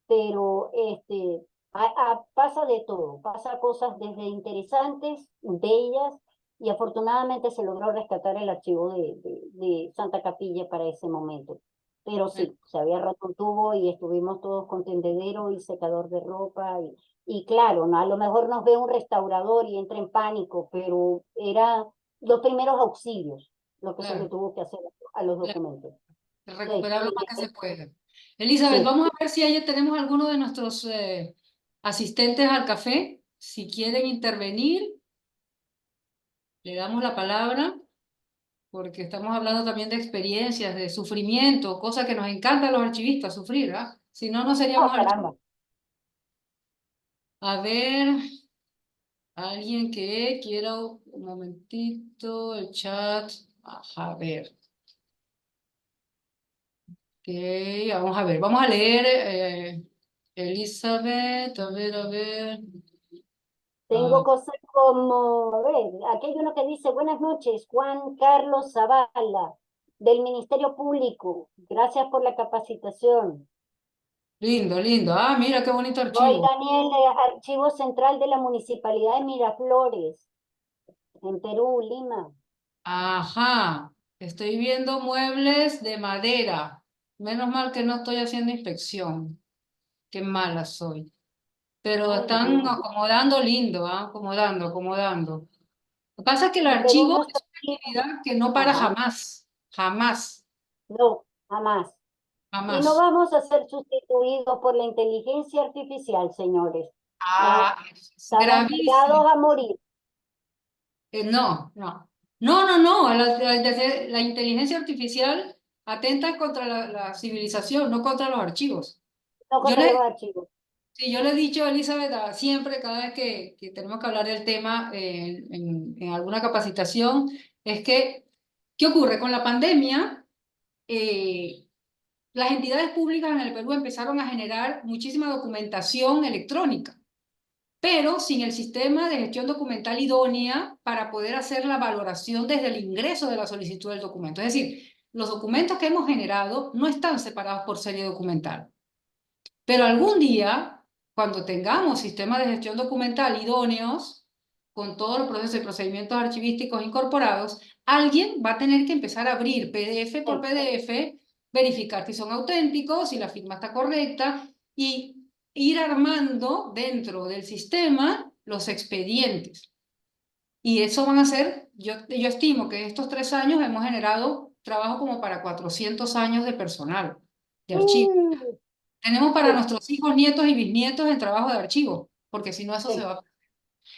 pero pasa de todo, pasa cosas desde interesantes, bellas, y afortunadamente se logró rescatar el archivo de Santa Capilla para ese momento. Pero sí, se había roto un tubo y estuvimos todos con tendedero y secador de ropa, y claro, ¿no? A lo mejor nos ve un restaurador y entra en pánico, pero era los primeros auxilios lo que se le Claro, tuvo que hacer a los claro, documentos. Sí, recuperar lo más que se pueda. Elizabeth, sí. vamos a ver si ahí tenemos alguno de nuestros asistentes al café. Si quieren intervenir, le damos la palabra, porque estamos hablando también de experiencias, de sufrimiento, cosas que nos encantan los archivistas, sufrir, ¿ah? Si no, no Oh, seríamos caramba. archivistas. A ver, alguien que quiera un momentito, el chat. Ajá, a ver. Ok, vamos a leer, Elizabeth, a ver. Tengo Ah, cosas como, a ver, aquí hay uno que dice, buenas noches, Juan Carlos Zavala, del Ministerio Público. Gracias por la capacitación. lindo, lindo. Ah, mira qué bonito Soy archivo. Daniel, Archivo Central de la Municipalidad de Miraflores, en Perú, Lima. Ajá, estoy viendo muebles de madera. Menos mal que no estoy haciendo inspección. Qué mala soy. Pero Ay, están no. acomodando lindo, ¿ah? Acomodando, acomodando. Lo que pasa es que el En Perú archivo no está es una aquí. actividad que no para Ajá, jamás, jamás, no, jamás. Y no jamás. vamos a ser sustituidos por la inteligencia artificial, señores. No, Ah, es estamos gravísimo. fregados a morir. No, no. No, no, no. La inteligencia artificial atenta contra la civilización, no contra los archivos. No Yo contra los le, archivos. sí, yo le he dicho a Elizabeth siempre, cada vez que tenemos que hablar del tema en alguna capacitación, es que, ¿qué ocurre? Con la pandemia, eh, las entidades públicas en el Perú empezaron a generar muchísima documentación electrónica. pero sin el sistema de gestión documental idónea para poder hacer la valoración desde el ingreso de la solicitud del documento. Es decir, los documentos que hemos generado no están separados por serie documental. Pero algún día, cuando tengamos sistemas de gestión documental idóneos, con todos los procesos y procedimientos archivísticos incorporados, alguien va a tener que empezar a abrir PDF por PDF, verificar si son auténticos, si la firma está correcta, y ir armando dentro del sistema los expedientes. Y eso van a ser, yo estimo que en estos 3 años hemos generado trabajo como para 400 años de personal, de archivo. Tenemos para Sí. nuestros hijos, nietos y bisnietos en trabajo de archivo, porque si no eso Sí. se va.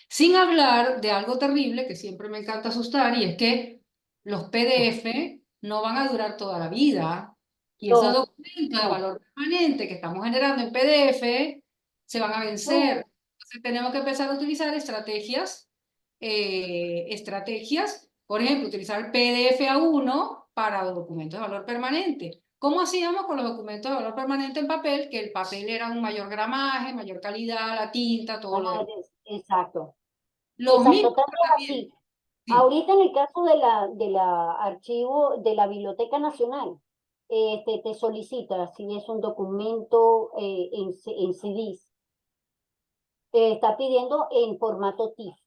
Sin hablar de algo terrible que siempre me encanta asustar, y es que los PDF no van a durar toda la vida. Y esos No, documentos de no, valor permanente que estamos generando en PDF se van a vencer. no. Entonces tenemos que empezar a utilizar por ejemplo, utilizar PDF A1 para los documentos de valor permanente. ¿Cómo hacíamos con los documentos de valor permanente en papel? Que el papel era un mayor gramaje, mayor calidad, la tinta, todo lo demás. Exacto. Los Exacto, mismos tanto así. tratamientos. Sí, Ahorita en el caso de la archivo de la Biblioteca Nacional, te solicita si es un documento en CDs, está pidiendo en formato TIFF,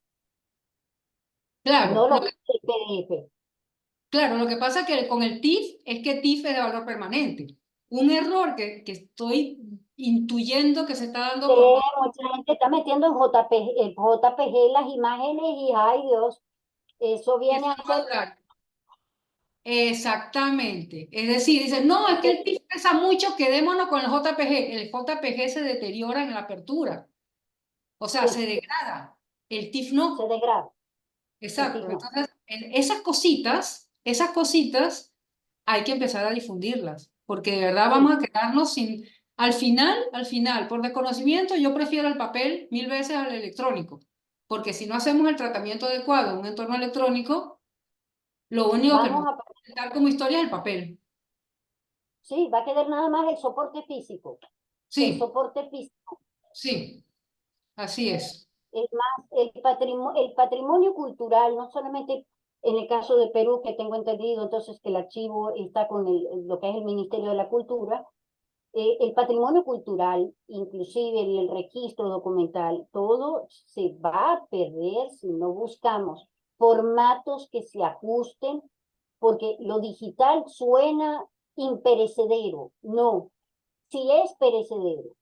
claro. no lo pide en PDF. Claro, lo que pasa que con el TIFF es que TIFF es de valor permanente. Un error que estoy intuyendo que se está dando Que por... mucha gente está metiendo en JPG las imágenes y ay Dios, eso Eso viene a no va a ser, durar. Exactamente. Es decir, dicen, no, es que el TIFF pesa mucho, quedémonos con el JPG. El JPG se deteriora en la apertura. O sea, sí, se degrada. El TIFF se no. degrada, el Exacto. TIFF no. Entonces, esas cositas hay que empezar a difundirlas, porque de verdad Sí, vamos a quedarnos sin... Al final, por desconocimiento, yo prefiero el papel 1000 veces al electrónico, porque si no hacemos el tratamiento adecuado en un entorno electrónico, lo único que nos vamos va a, a quedar como historia es el papel. sí, va a quedar nada más el soporte físico, el Sí, soporte físico. sí, así es. Es más, el patrimonio cultural, no solamente en el caso de Perú, que tengo entendido entonces que el archivo está con lo que es el Ministerio de la Cultura, el patrimonio cultural, inclusive el registro documental, todo se va a perder si no buscamos formatos que se ajusten, porque lo digital suena imperecedero. No, sí es perecedero,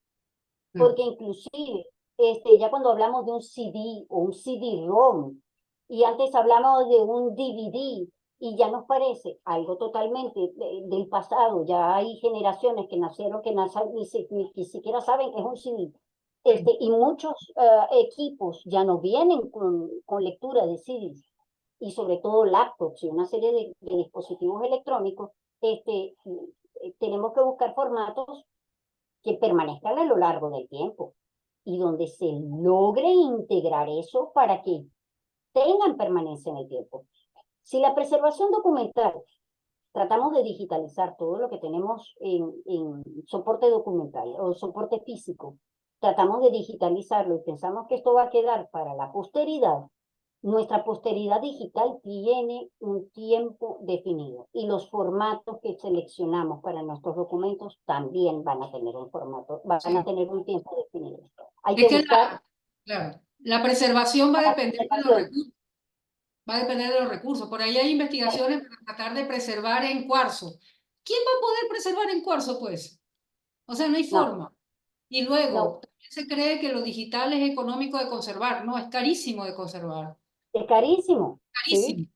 Mm. porque inclusive ya cuando hablamos de un CD o un CD-ROM, y antes hablamos de un DVD, y ya nos parece algo totalmente del pasado, ya hay generaciones que nacieron que ni siquiera saben que es un CD. Y muchos equipos ya no vienen con lectura de CDs, y sobre todo laptops y una serie de dispositivos electrónicos. Tenemos que buscar formatos que permanezcan a lo largo del tiempo y donde se logre integrar eso para que tengan permanencia en el tiempo. Si la preservación documental, tratamos de digitalizar todo lo que tenemos en soporte documental o soporte físico, tratamos de digitalizarlo y pensamos que esto va a quedar para la posteridad. Nuestra posteridad digital tiene un tiempo definido y los formatos que seleccionamos para nuestros documentos también van a tener un formato, van a Sí. tener un tiempo definido. Hay Es que que buscar claro, la preservación va a la depender de los preservación. recursos. Va a depender de los recursos. Por ahí hay investigaciones para tratar de preservar en cuarzo. ¿Quién va a poder preservar en cuarzo, pues? O sea, no hay No, forma. Y luego, no, también se cree que lo digital es económico de conservar. No, es carísimo de conservar. es carísimo, ¿sí? Carísimo.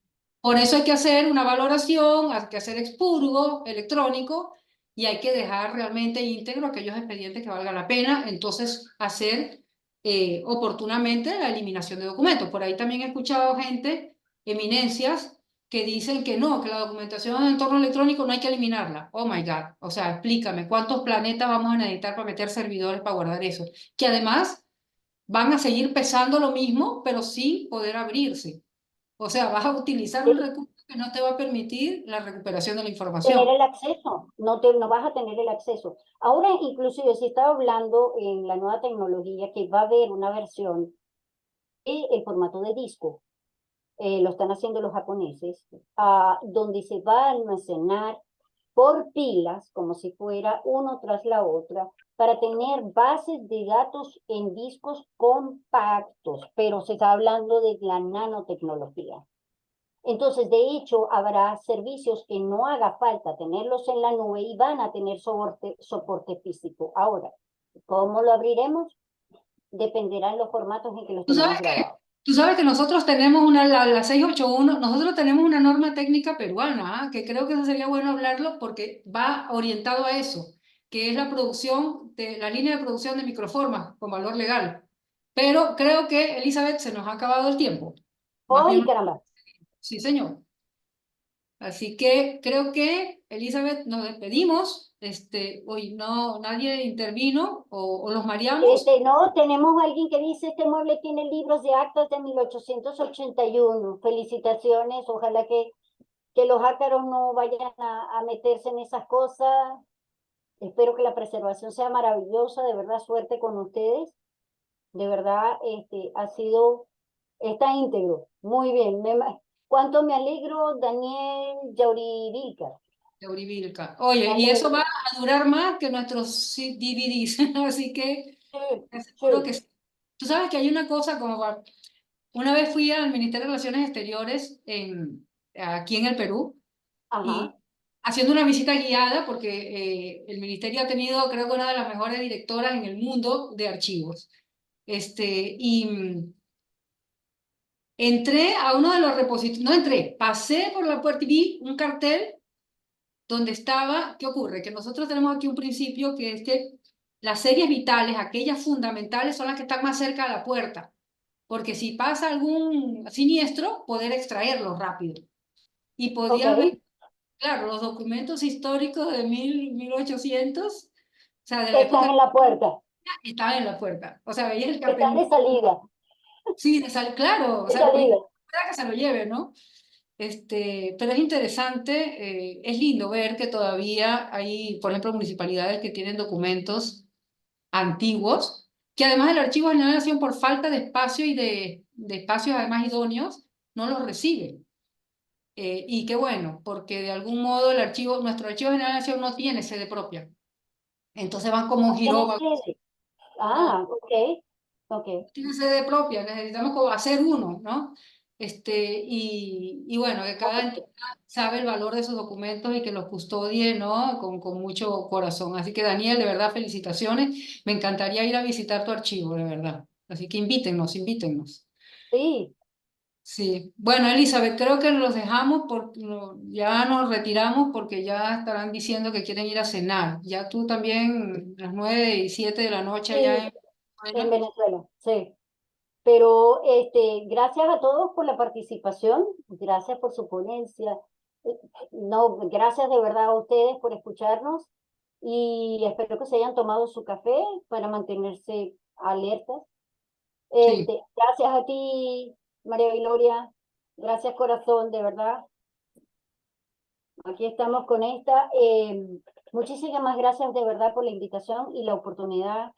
Por eso hay que hacer una valoración, hay que hacer expurgo electrónico y hay que dejar realmente íntegro aquellos expedientes que valgan la pena. Entonces, hacer oportunamente la eliminación de documentos. Por ahí también he escuchado gente, eminencias, que dicen que no, que la documentación en entorno electrónico no hay que eliminarla. Oh my God. O sea, explícame, ¿cuántos planetas vamos a necesitar para meter servidores para guardar eso? Que además van a seguir pesando lo mismo, pero sin poder abrirse. O sea, vas a utilizar un recurso que no te va a permitir la recuperación de la tener información. el acceso, no vas a tener el acceso. Ahora, inclusive, se está hablando en la nueva tecnología que va a haber una versión el formato de disco, lo están haciendo los japoneses, donde se va a almacenar por pilas, como si fuera uno tras la otra, para tener bases de datos en discos compactos, pero se está hablando de la nanotecnología. Entonces, de hecho, habrá servicios que no haga falta tenerlos en la nube y van a tener soporte físico. Ahora, ¿cómo lo abriremos? Dependerán los formatos en que los Tú tenemos sabes que, grabados. tú sabes que nosotros tenemos la 681, nosotros tenemos una norma técnica peruana, que creo que eso sería bueno hablarlo porque va orientado a eso, que es la producción de la línea de producción de microformas con valor legal. Pero creo que, Elizabeth, se nos ha acabado el tiempo. Más ¡Ay, bien, caramba! sí, señor. Así que creo que, Elizabeth, nos despedimos. Hoy no, nadie intervino o los mareamos. No, tenemos a alguien que dice, este mueble tiene libros de actas de 1881. Felicitaciones, ojalá que los ácaros no vayan a meterse en esas cosas. Espero que la preservación sea maravillosa, de verdad, suerte con ustedes. De verdad, está íntegro. Muy bien. Cuánto me alegro, Daniel Yaurivilca. De Uribilca. Me Oye, y eso alegro. va a durar más que nuestros DVDs, así que Sí, te aseguro que sí. sí. Tú sabes que hay una cosa como una vez fui al Ministerio de Relaciones Exteriores aquí en el Perú y Ajá. haciendo una visita guiada porque el ministerio ha tenido, creo que una de las mejores directoras en el mundo de archivos. Entré a uno de los repositorios, no entré, pasé por la puerta y vi un cartel donde estaba, ¿qué ocurre? Que nosotros tenemos aquí un principio que es que las series vitales, aquellas fundamentales, son las que están más cerca de la puerta, porque si pasa algún siniestro, poder extraerlo rápido. Y Ok. podías ver, claro, los documentos históricos de 1800, o sea, de la Están época, en la puerta. estaban en la puerta. O sea, veías el Están cartel, de salida. sí, claro, o De sea, lo salida. primero era que se lo lleve, ¿no? Pero es interesante, es lindo ver que todavía hay, por ejemplo, municipalidades que tienen documentos antiguos, que además el Archivo General de la Nación, por falta de espacio y de espacios además idóneos, no los recibe. Y qué bueno, porque de algún modo nuestro Archivo General de la Nación no tiene sede propia. Entonces van como un Tiene giróvago. sede. No, Ok. Ok. tiene sede propia, necesitamos como hacer uno, ¿no? Y bueno, que cada Ok. entidad sabe el valor de sus documentos y que los custodie, ¿no? Con mucho corazón. Así que Daniel, de verdad, felicitaciones. Me encantaría ir a visitar tu archivo, de verdad. Así que invítennos, invítennos. Sí. Sí. Bueno, Elizabeth, creo que los dejamos, ya nos retiramos porque ya estarán diciendo que quieren ir a cenar. Ya tú también, las 9:07 de la noche allá Sí. en En Venezuela. Venezuela. Sí. Pero gracias a todos por la participación, gracias por su ponencia. No, gracias de verdad a ustedes por escucharnos y espero que se hayan tomado su café para mantenerse alertas. Sí. Gracias a ti, María Gloria. Gracias, corazón, de verdad. Aquí estamos con esta. Muchísimas gracias de verdad por la invitación y la oportunidad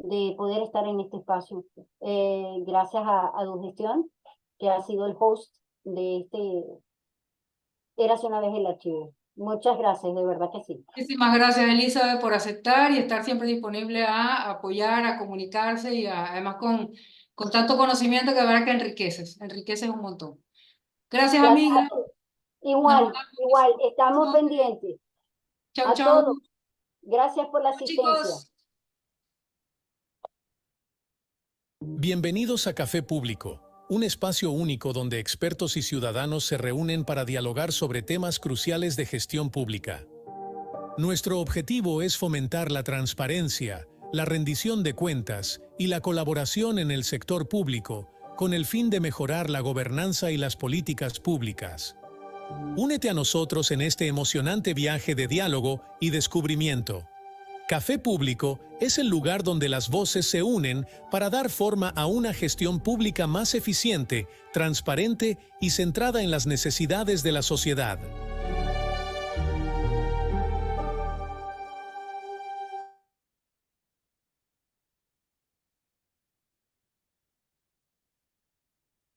de poder estar en este espacio. Gracias a tu gestión, que ha sido el host de Érase una vez el archivo. Muchas gracias, de verdad que sí. Muchísimas gracias, Elizabeth, por aceptar y estar siempre disponible a apoyar, a comunicarse y además con tanto conocimiento que verá que enriqueces un montón. Gracias, Gracias amiga. a todos. Nos Igual, igual, estamos vemos. pendientes. Chau, A chau. todos, gracias por la asistencia. Chicos. Bienvenidos a Café Público, un espacio único donde expertos y ciudadanos se reúnen para dialogar sobre temas cruciales de gestión pública. Nuestro objetivo es fomentar la transparencia, la rendición de cuentas y la colaboración en el sector público con el fin de mejorar la gobernanza y las políticas públicas. Únete a nosotros en este emocionante viaje de diálogo y descubrimiento. Café Público es el lugar donde las voces se unen para dar forma a una gestión pública más eficiente, transparente y centrada en las necesidades de la sociedad.